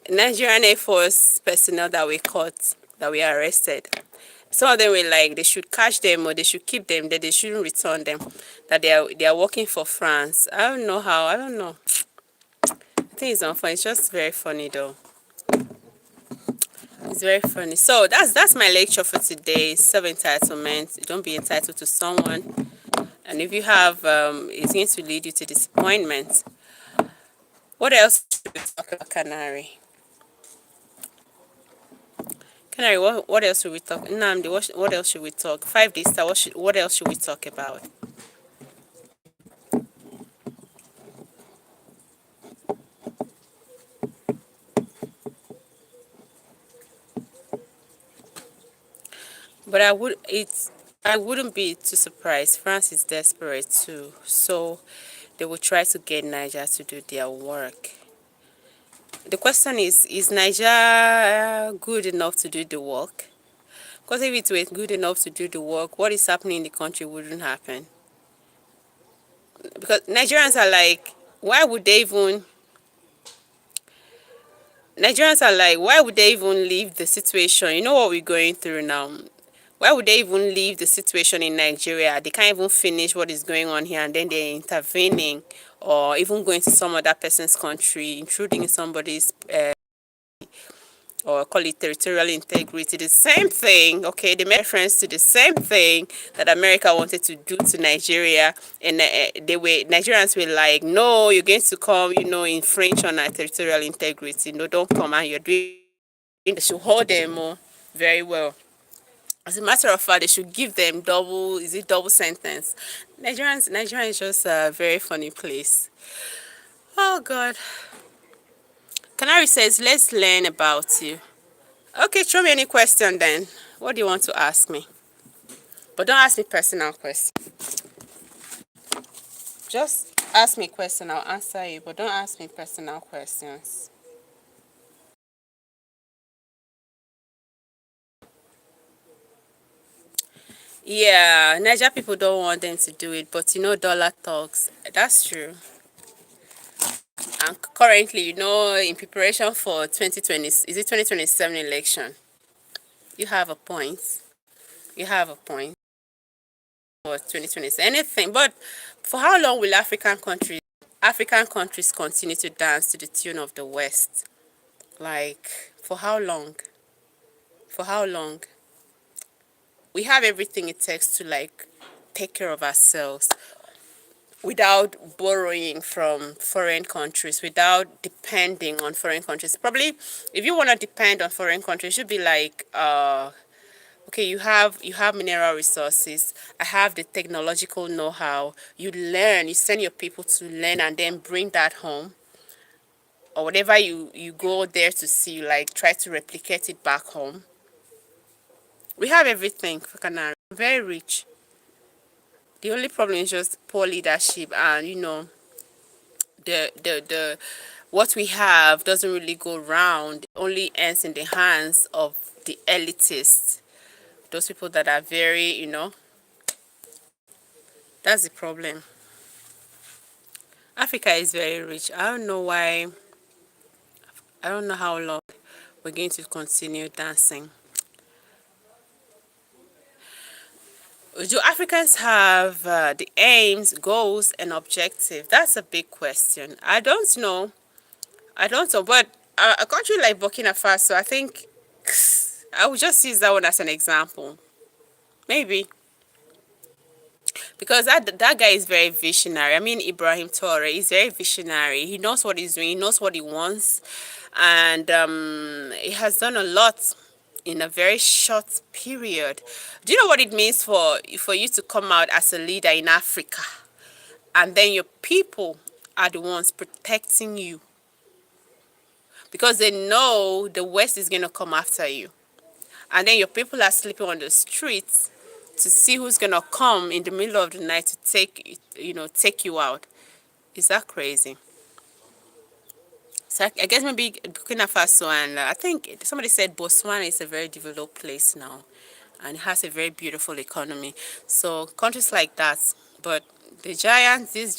Nigerian Air Force personnel that were caught, that were arrested. Some of them were like they should catch them or they should keep them, that they shouldn't return them, that they are working for France. I don't know how. I don't know. I think it's not funny. It's just very funny though. It's very funny. So that's my lecture for today. Self-entitlement. Don't be entitled to someone. And if you have, it's going to lead you to disappointment. What else should we talk about, Canary? Canary, what else should we talk? Namdi, what else should we talk? 5D star, what else should we talk about? But I wouldn't be too surprised. France is desperate too. So they will try to get Niger to do their work. The question is Niger good enough to do the work? Because if it were good enough to do the work, what is happening in the country wouldn't happen. Because Nigerians are like, why would they even Nigerians are like, why would they even leave the situation? You know what we're going through now. Why would they even leave the situation in Nigeria? They can't even finish what is going on here, and then they're intervening or even going to some other person's country, intruding in somebody's or call it territorial integrity, the same thing, okay, they made reference to the same thing that America wanted to do to Nigeria, and Nigerians were like, no, you're going to come, infringe on our territorial integrity, no, don't come, and you're doing, they should hold them very well. As a matter of fact, they should give them double sentence. Nigeria is just a very funny place. Oh God. Canary says, let's learn about you. Okay, throw me any question then. What do you want to ask me? But don't ask me personal questions. Just ask me a question, I'll answer you, but don't ask me personal questions. Yeah, Niger people don't want them to do it, but dollar talks. That's true. And currently, in preparation for 2020, is it 2027 election? You have a point. You have a point for 2020. Anything, but for how long will African countries continue to dance to the tune of the West? Like, for how long? For how long? We have everything it takes to like take care of ourselves without borrowing from foreign countries, without depending on foreign countries. Probably, if you want to depend on foreign countries, it should be like, okay, you have mineral resources. I have the technological know-how. You send your people to learn and then bring that home, or whatever you go there to see, like try to replicate it back home. We have everything for Canary. Very rich. The only problem is just poor leadership, and the what we have doesn't really go round. It only ends in the hands of the elitists. Those people that are very, that's the problem. Africa is very rich. I don't know why. I don't know how long we're going to continue dancing. Do Africans have the aims, goals, and objectives? That's a big question. I don't know. I don't know. But a country like Burkina Faso, I think I would just use that one as an example. Maybe. Because that guy is very visionary. I mean, Ibrahim Traore is very visionary. He knows what he's doing. He knows what he wants, and he has done a lot in a very short period. Do you know what it means for you to come out as a leader in Africa, and then your people are the ones protecting you because they know the West is going to come after you, and then your people are sleeping on the streets to see who's gonna come in the middle of the night to take you out. Is that crazy? So I guess maybe Burkina Faso, and I think somebody said Botswana is a very developed place now, and it has a very beautiful economy. So countries like that, but the giants, these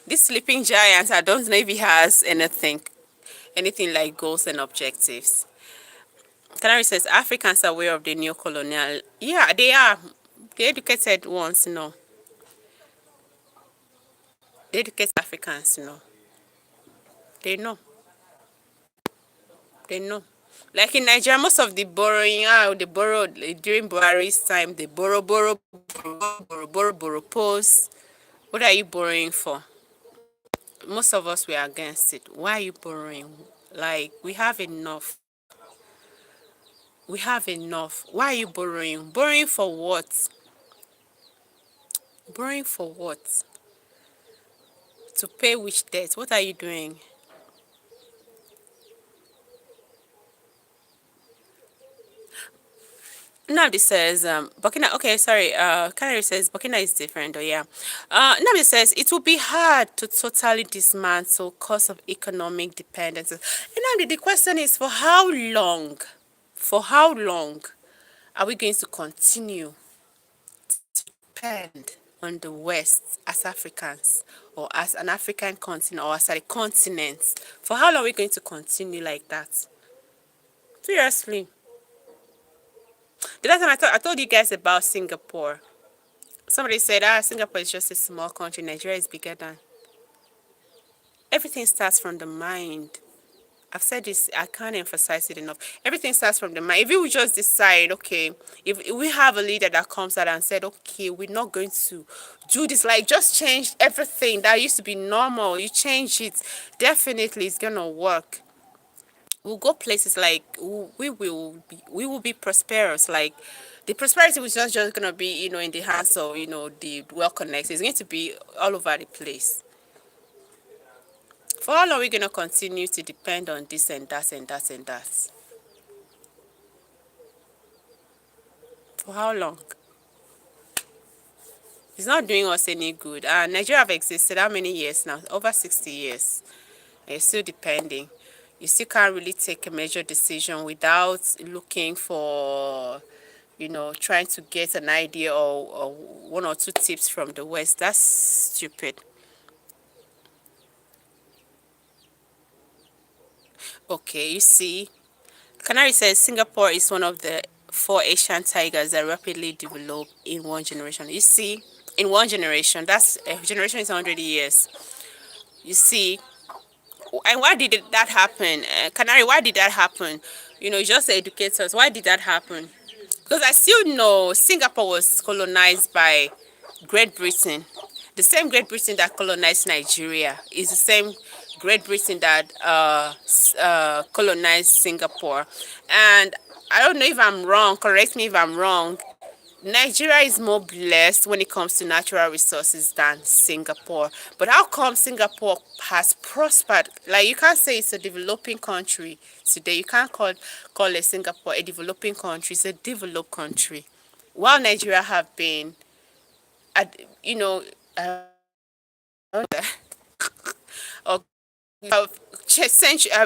these sleeping giants, I don't know if he has anything like goals and objectives. Canary says Africans are aware of the new colonial. Yeah, they are. The educated ones know. The educated Africans know. They know. They know. Like in Nigeria, most of the borrowing, they borrowed during Buhari's time. They borrow, pose. What are you borrowing for? Most of us were against it. Why are you borrowing? Like, we have enough. We have enough. Why are you borrowing? Borrowing for what? Borrowing for what? To pay which debt? What are you doing? Nabdi says, Burkina, okay, sorry, Canary says Burkina is different, oh yeah. Nabdi says, it will be hard to totally dismantle cause of economic dependence. And Nabdi, the question is, for how long? For how long are we going to continue to depend on the West as Africans, or as an African continent, or as a continent? For how long are we going to continue like that? Seriously. The last time I told you guys about Singapore. Somebody said, ah, Singapore is just a small country. Nigeria is bigger than. Everything starts from the mind. I've said this, I can't emphasize it enough. Everything starts from the mind. If you just decide, okay, if we have a leader that comes out and said, okay, we're not going to do this, like just change everything that used to be normal, you change it, definitely it's gonna work. We'll go places like we will be prosperous. Like the prosperity was just gonna be, in the hands of, the well connected. It's going to be all over the place. For how long are we gonna continue to depend on this and that and that and that? For how long? It's not doing us any good. Nigeria have existed how many years now? Over 60 years. And you're still depending. You still can't really take a major decision without looking for, trying to get an idea or one or two tips from the West. That's stupid. Okay, you see, Canary says Singapore is one of the four Asian tigers that rapidly develop in one generation. You see, in one generation, that's a generation is 100 years. You see, and why did that happen? Canary, why did that happen? Just the educators. Why did that happen? Because I still know Singapore was colonized by Great Britain. The same Great Britain that colonized Nigeria is the same Great Britain that colonized Singapore. And I don't know if I'm wrong, correct me if I'm wrong, Nigeria is more blessed when it comes to natural resources than Singapore. But how come Singapore has prospered? Like, you can't say it's a developing country today. You can't call a Singapore a developing country. It's a developed country. While Nigeria have been, at, or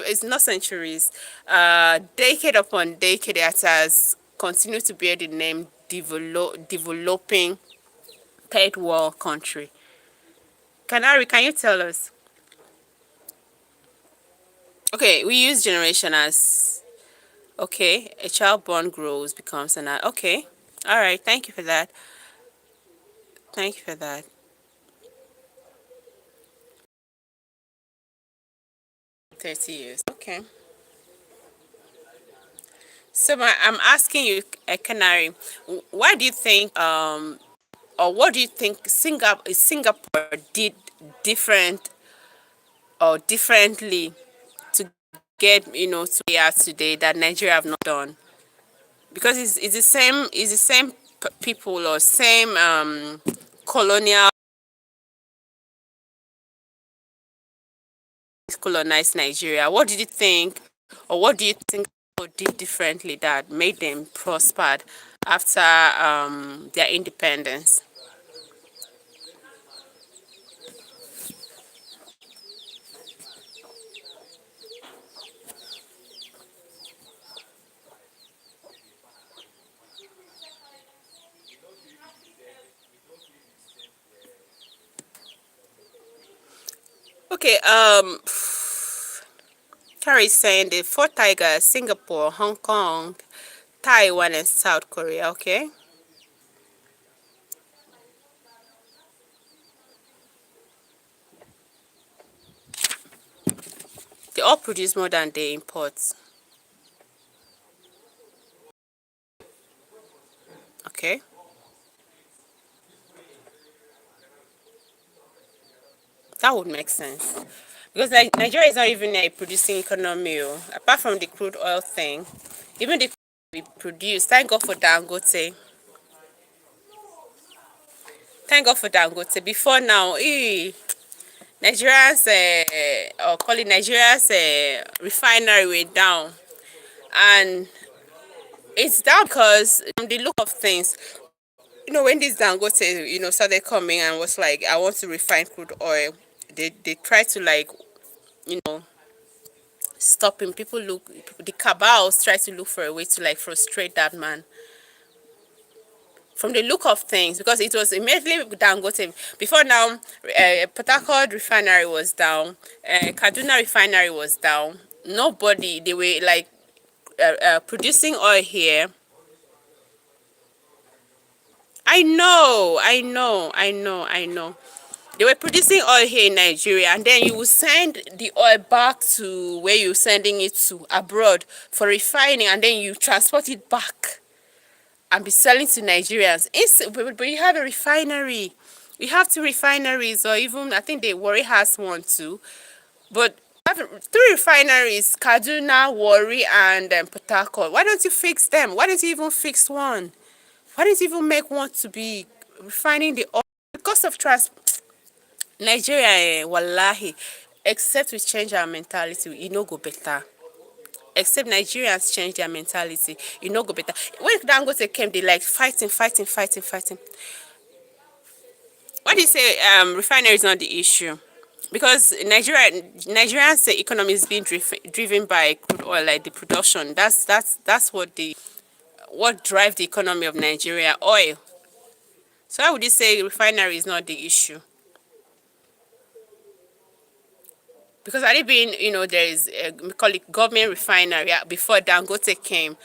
it's not centuries, decade upon decade, it has continued to bear the name developing third world country. Canary, can you tell us? Okay, we use generation as, okay, a child born grows, becomes an, okay. All right, thank you for that. Thank you for that. 30 years. Okay. So I'm asking you, Canary, why do you think, or what do you think Singapore did different or differently to get, to where we are today that Nigeria have not done? Because it's the same people or same colonial colonized Nigeria. What did you think, or what do you think people did differently that made them prospered after their independence? Okay, Carrie is saying the four tigers: Singapore, Hong Kong, Taiwan, and South Korea. Okay, they all produce more than they import. Okay. That would make sense. Because like Nigeria is not even a producing economy, oh. Apart from the crude oil thing, even the we produce. Thank God for Dangote. Thank God for Dangote. Before now, Nigeria's or call it Nigeria's refinery went down, and it's down because the look of things. When this Dangote, started coming and was like, I want to refine crude oil. They try to like, you know stopping people. The cabals try to look for a way to like frustrate that man from the look of things, because it was immediately Dangote. Before now, Port Harcourt refinery was down, Kaduna refinery was down. Nobody, they were like producing oil here, I know. They were producing oil here in Nigeria, and then you will send the oil back to where you're sending it to abroad for refining, and then you transport it back and be selling to Nigerians. But you have a refinery. You have two refineries, or even I think the Warri has one too. But three refineries: Kaduna, Warri, and Port Harcourt. Why don't you fix them? Why don't you even fix one? Why don't you even make one to be refining the oil? The cost of transport. Nigeria, wallahi, except we change our mentality, e no go better. Except Nigerians change their mentality, e no go better. When Dangote came, they like fighting. Why do you say refinery is not the issue? Because Nigeria's economy is being driven by crude oil, like the production. That's what drives the economy of Nigeria, oil. So how would you say refinery is not the issue? Because had it been, there is we call it government refinery before Dangote came.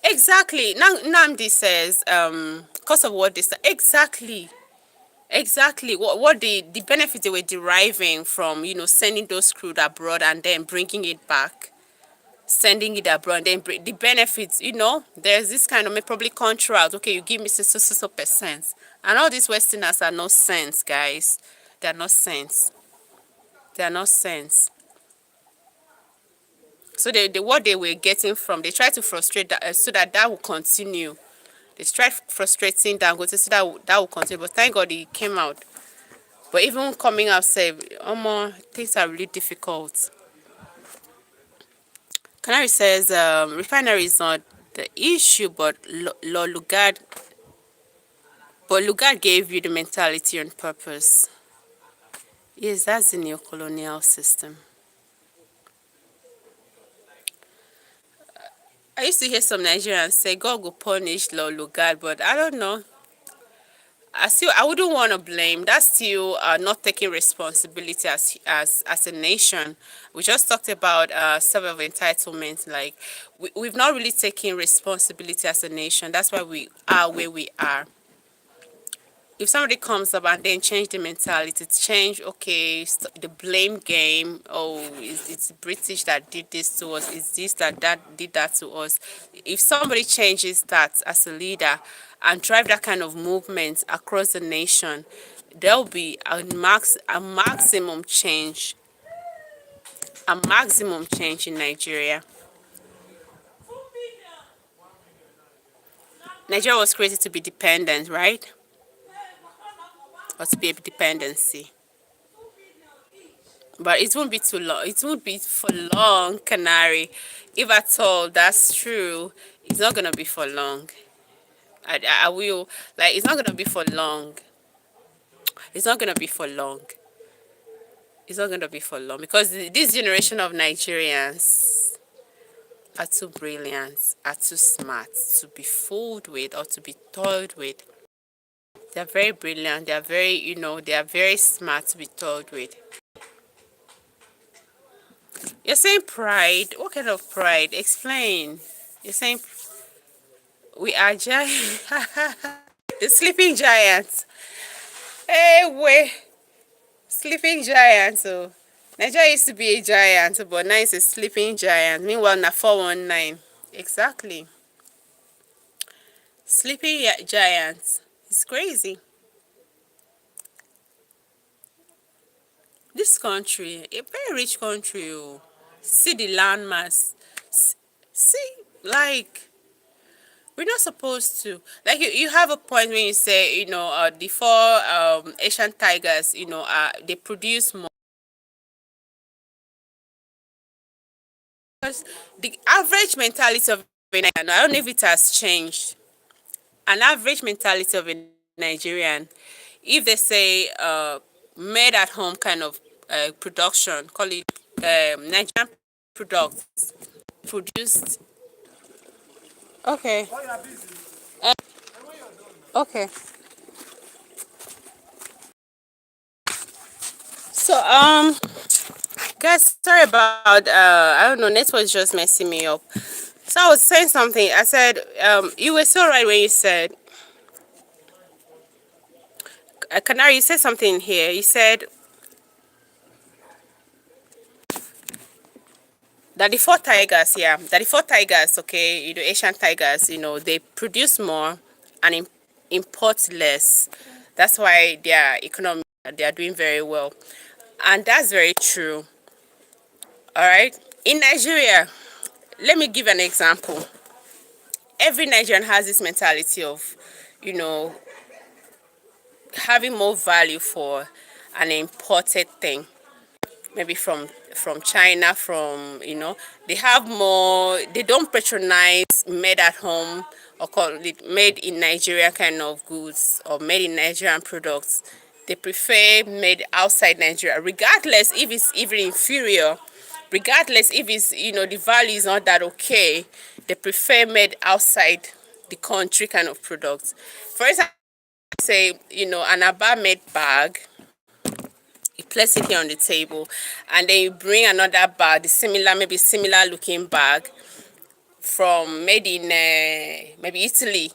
Exactly. Now Namdi says, because of what this exactly what the benefit they were deriving from, sending those crude abroad and then bringing it back, sending it abroad, and then the benefits, there's this kind of probably contract. Okay, you give me so percent, and all these Westerners are no sense, guys. They're not sense. They're not sense. So what they were getting from, they try to frustrate that, so that will continue. They tried frustrating Dangote so that will continue. But thank God he came out. But even coming out, say, things are really difficult. Canary says refinery is not the issue, but Lugard gave you the mentality on purpose. Yes, that's the neo-colonial system. I used to hear some Nigerians say God will punish Lugard, but I don't know. I wouldn't want to blame. That's still not taking responsibility as a nation. We just talked about some of entitlement. Like we've not really taken responsibility as a nation. That's why we are where we are. If somebody comes up and then change the mentality, change, okay, the blame game. Oh, it's British that did this to us. It's this that did that to us. If somebody changes that as a leader and drive that kind of movement across the nation, there'll be a maximum change in Nigeria. Nigeria was created to be dependent, right? Or to be a dependency. But it won't be too long. It won't be for long, Canary. If at all that's true, it's not gonna be for long. I will, like, it's not gonna be for long. It's not gonna be for long. It's not gonna be for long because this generation of Nigerians are too brilliant, are too smart to be fooled with or to be toyed with. They're very brilliant. They are very, they are very smart to be toyed with. You're saying pride. What kind of pride? Explain. You're saying we are giants. The sleeping giants. Hey, wait. Sleeping giants. Oh. Nigeria used to be a giant, but now it's a sleeping giant. Meanwhile, na 419. Exactly. Sleeping giants. It's crazy. This country, a very rich country. Oh. See the landmass. See, like, we're not supposed to. Like, you have a point when you say, the four Asian tigers, they produce more. Because the average mentality of a Nigerian, I don't know if it has changed. An average mentality of a Nigerian, if they say made at home kind of production, call it Nigerian products produced. Okay. Okay. So Guys, sorry about I don't know, network is just messing me up. So I was saying something. I said you were so right when you said Canary. You said something here. You said that the four tigers, yeah, that the four tigers, okay, Asian tigers, they produce more and import less. That's why their economy, they are doing very well, and that's very true. All right, in Nigeria, let me give an example. Every Nigerian has this mentality of, you know, having more value for an imported thing, maybe from China, they have more. They don't patronize made at home or call it made in Nigeria kind of goods or made in Nigerian products. They prefer made outside Nigeria, regardless if it's even inferior, regardless if it's the value is not that okay. They prefer made outside the country kind of products. For example, say an Aba made bag, you place it here on the table, and then you bring another bag, the similar, maybe similar looking bag from made in maybe Italy,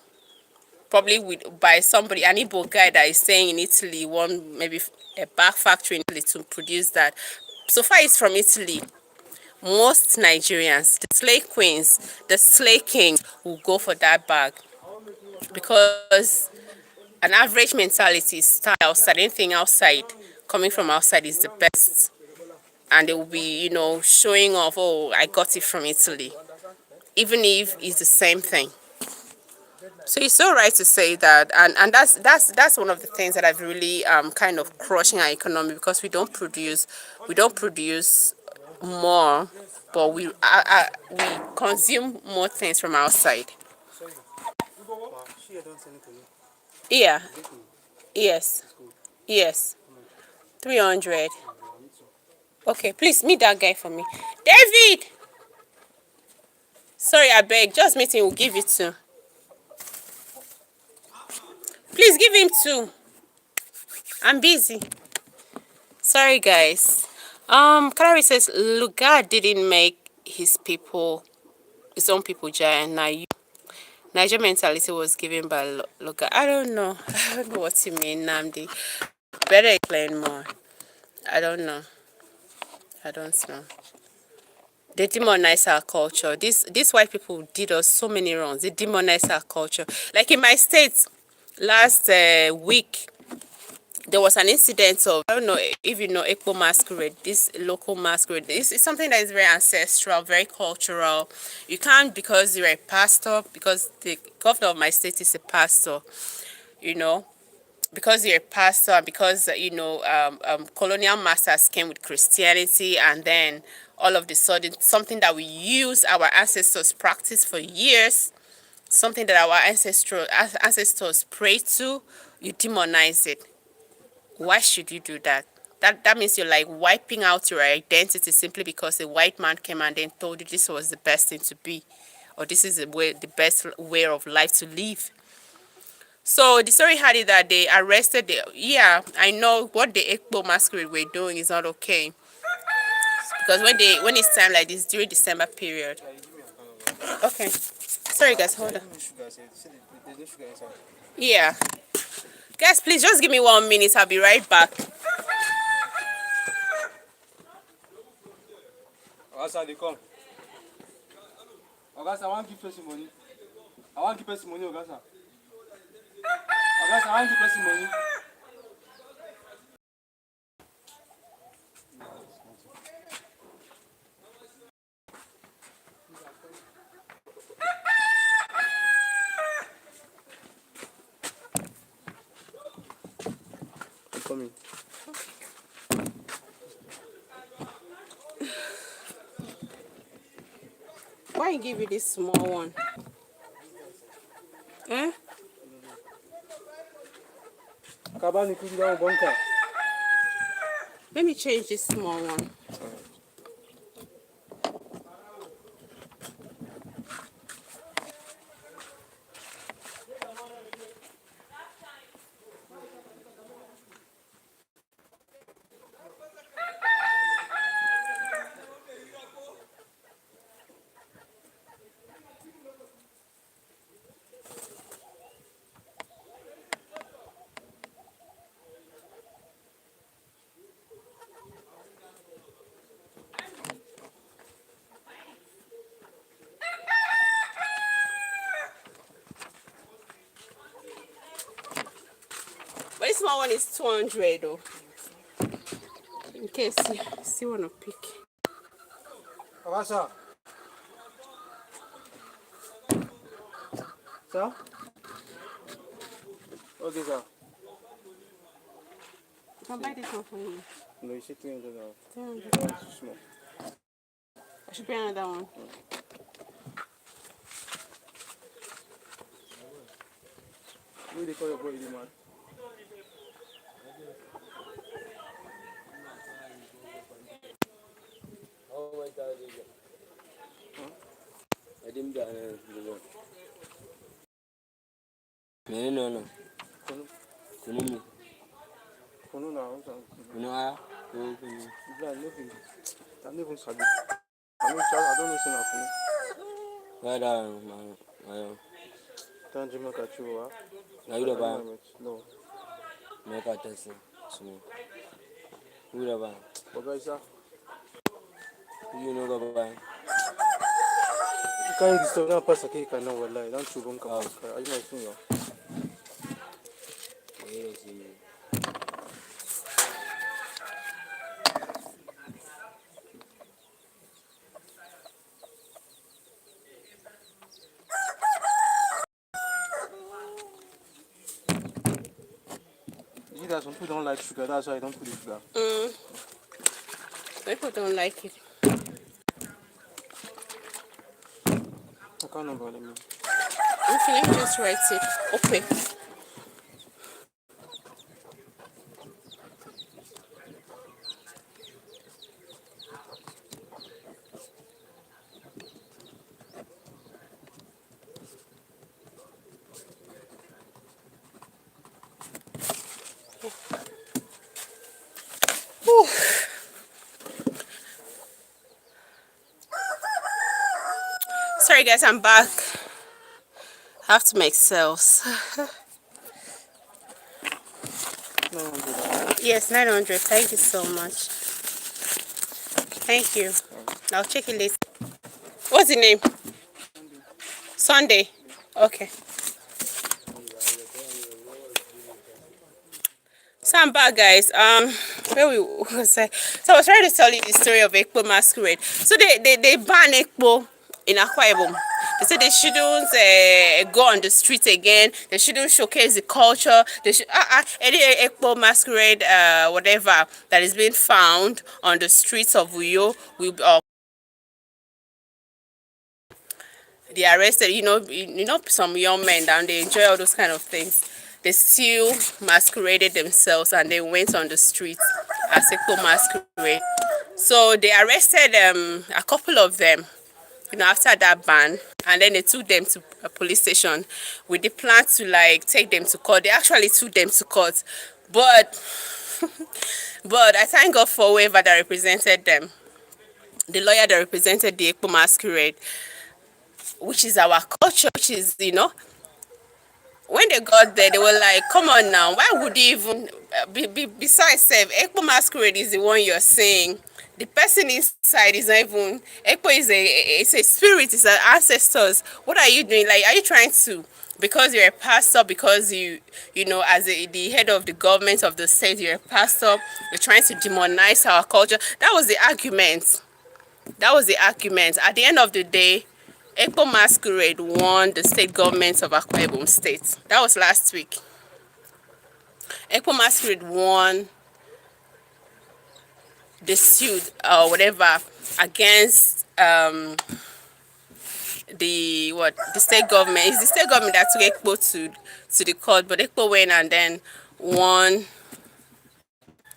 probably by somebody, an Igbo guy that is staying in Italy, one maybe a bag factory in Italy to produce that. So far it's from Italy. Most Nigerians, the slay queens, the slay kings will go for that bag because an average mentality is style outside, anything outside, coming from outside is the best. And they will be, showing off, oh, I got it from Italy, even if it's the same thing. So you're so right to say that, and that's one of the things that I've really kind of crushing our economy because we don't produce more, but we consume more things from outside. Yeah. Yes. Yes. 300. Okay, please meet that guy for me. David! Sorry, I beg. Just meeting will give you two. Please give him two. I'm busy. Sorry, guys. Canary says Lugard didn't make his own people giant. Now Niger mentality was given by Lugard. I don't know. I don't know what you mean, Namdi. Better explain more. I don't know. I don't know. They demonize our culture. These white people did us so many wrongs. They demonize our culture. Like in my state, last week, there was an incident of, I don't know if you know Ekpo masquerade, this local masquerade. This is something that is very ancestral, very cultural. You can't, because you're a pastor, because the governor of my state is a pastor, you know, because you're a pastor and because, colonial masters came with Christianity, and then all of a sudden, something that we use our ancestors practice for years, something that our ancestors pray to, you demonize it. Why should you do that? That means you're like wiping out your identity simply because a white man came and then told you this was the best thing to be, or this is the best way of life to live. So the story had it that they arrested yeah, I know what the Ekpo masquerade were doing is not okay. Because when it's time like this during December period. Okay. Sorry guys, hold on. Yeah. Guys, please just give me 1 minute. I'll be right back. Ogasa, they come. Ogasa, I want to give person money. I want to give person money, Ogasa. Ogasa, I want to give person money. I'm coming. Why you give you this small one? Eh? Kabani kuji down bunker. Let me change this small one. this small one is 200 though. In case you still want to pick. Agasa. Sir? Okay, sir. I can buy this one for you. No, you said 300 now. 300. That's too small. I should pay another one. Who they call your boy, the man? I didn't get no. Kunu. Kunu. Kunu now. I'm sorry. Kunu ah. Kunu. I don't even sabi. I don't know say Kunu. Why that? Don't you make a chew, Now you the buy. No. Make a test. Small. Who the buy? But guys, sir, You know the buy. you can't disturb now pass a cake and now we're like, don't you go come out. Are you my finger? You see that some people don't like sugar, that's why I don't put the sugar. People don't like it. I can't remember, let me. Okay, let me just write it. Okay. Whew. Sorry guys, I'm back. I have to make sales. 900. Yes, 900. Thank you so much. Thank you. I'll check it later. What's the name? Sunday. Okay. So I'm back, guys. Where we was I? So I was trying to tell you the story of Ekpo masquerade. So they ban Ekpo in Akwa Ibom. They said they shouldn't go on the street again. They shouldn't showcase the culture. They should any Ekpo masquerade whatever that is being found on the streets of Uyo will they arrested, some young men down, they enjoy all those kind of things. They still masqueraded themselves and they went on the streets as Ekpo masquerade. So they arrested a couple of them, after that ban, and then they took them to a police station with the plan to like take them to court. They actually took them to court, but but I thank God for whoever that represented them, the lawyer that represented the Ekpo masquerade, which is our culture, which is, when they got there, they were like, come on now, why would you even, besides, Ekpo masquerade is the one you're saying. The person inside is not even, Ekpo is it's a spirit, it's an ancestors. What are you doing? Like, are you trying to, because you're a pastor, because as the head of the government of the state, you're a pastor, you're trying to demonize our culture? That was the argument. That was the argument. At the end of the day, Ekpo masquerade won the state government of Akwa Ibom State. That was last week. Ekpo masquerade won the suit or whatever against the state government. It's the state government that took Ekpo to the court, but Ekpo went and then won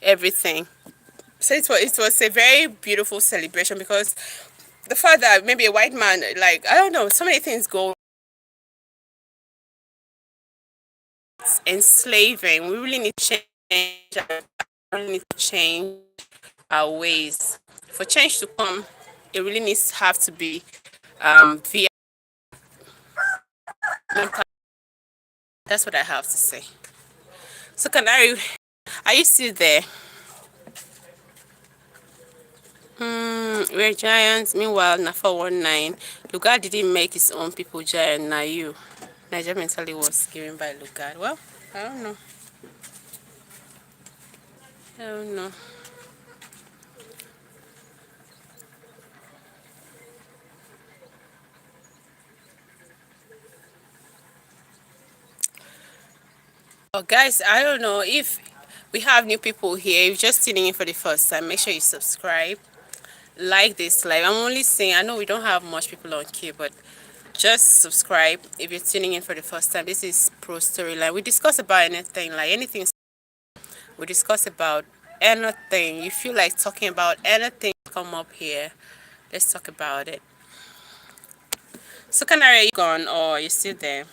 everything. So it was a very beautiful celebration, because the fact that maybe a white man, like, I don't know, so many things go enslaving. We really need to change. We really need to change our ways. For change to come, it really needs to have to be via. That's what I have to say. So Canary, are you still there? We're giants. Meanwhile, Nafa 19. Lugard didn't make his own people giant. Now you. Nigeria mentally was given by Lugard. Well, I don't know. I don't know. Oh, guys, I don't know if we have new people here. If you're just tuning in for the first time, make sure you subscribe, like this live. I'm only saying, I know we don't have much people on queue, but just subscribe if you're tuning in for the first time. This is Pro Storyline. We discuss about anything, like anything. We discuss about anything. You feel like talking about anything, come up here. Let's talk about it. So, Canary, are you gone or are you still there?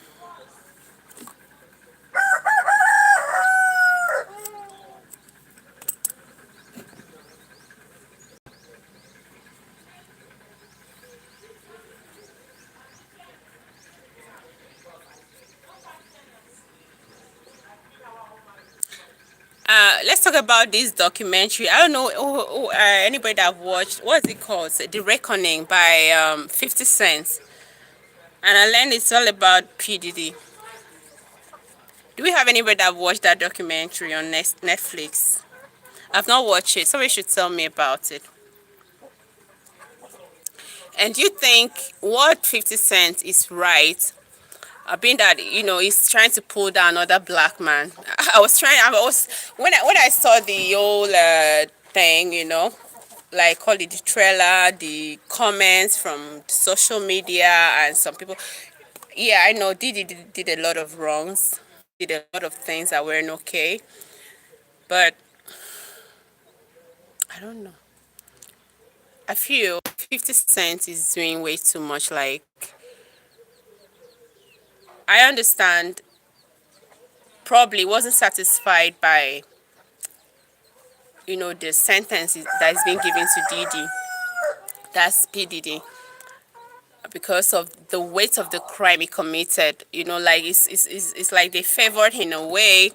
Let's talk about this documentary. I don't know anybody that watched, what's it called? The Reckoning by 50 Cent. And I learned it's all about PDD. Do we have anybody that watched that documentary on Netflix? I've not watched it. Somebody should tell me about it. And do you think what 50 Cent is right? Being that he's trying to pull down another black man. When I saw the whole thing, like call it the trailer, the comments from social media and some people. Yeah, I know Diddy did a lot of wrongs, did a lot of things that weren't okay, but I don't know. I feel 50 Cent is doing way too much. Like, I understand, probably wasn't satisfied by, the sentence that is being given to Diddy. That's PDD. Because of the weight of the crime he committed, like it's like they favored him in a way,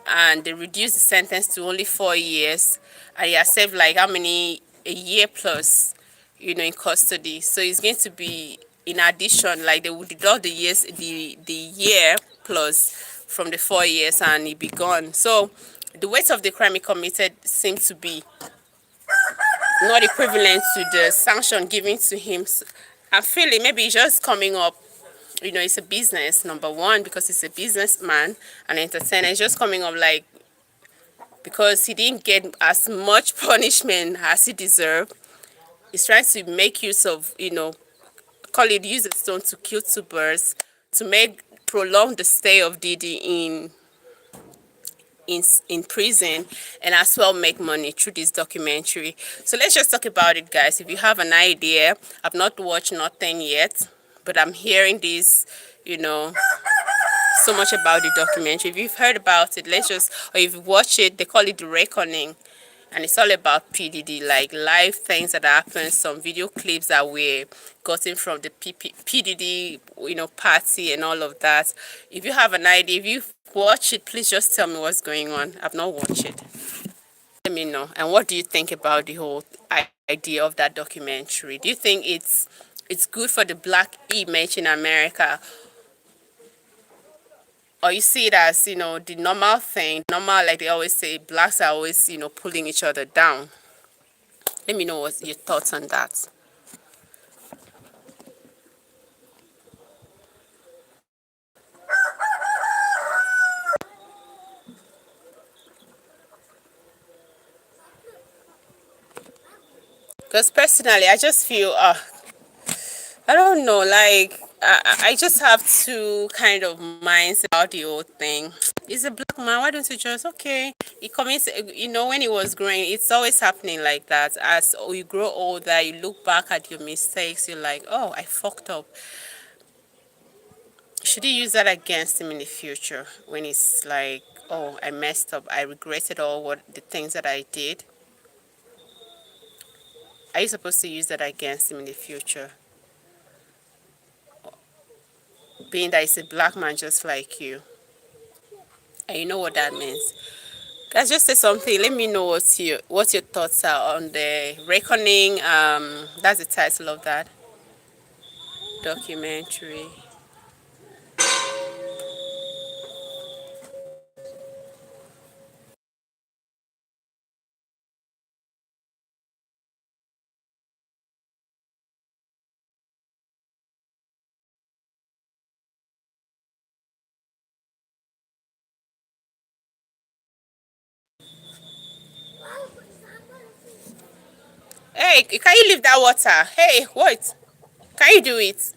and they reduced the sentence to only 4 years, and he has served like how many, a year plus, in custody. So it's going to be, in addition, like they would deduct the years, the year plus from the 4 years, and he be gone. So the weight of the crime he committed seems to be not equivalent to the sanction given to him. I feel it maybe just coming up, it's a business, number one, because he's a businessman and entertainer. It's just coming up like, because he didn't get as much punishment as he deserved. He's trying to make use of, call it use a stone to kill two birds, to prolong the stay of Diddy in prison, and as well make money through this documentary. So let's just talk about it, guys. If you have an idea, I've not watched nothing yet, but I'm hearing this, so much about the documentary. If you've heard about it, or if you watch it, they call it The Reckoning. And it's all about PDD, like live things that happen, some video clips that were gotten from the PDD, party and all of that. If you have an idea, if you've watched it, please just tell me what's going on. I've not watched it. Let me know. And what do you think about the whole idea of that documentary? Do you think it's good for the black image in America, or you see it as, the normal thing, normal, like they always say, blacks are always, pulling each other down? Let me know what your thoughts on that. Because personally, I just feel, I don't know, like, I just have two kind of minds about the whole thing. He's a black man, why don't you just, okay, he commits, when he was growing, it's always happening like that. As you grow older, you look back at your mistakes, you're like, oh, I fucked up. Should he use that against him in the future when he's like, oh, I messed up, I regretted all the things that I did? Are you supposed to use that against him in the future? Being that he's a black man just like you. And you know what that means. Guys, just say something. Let me know what your thoughts are on the Reckoning. That's the title of that documentary. Hey, can you leave that water? Hey, what? Can you do it?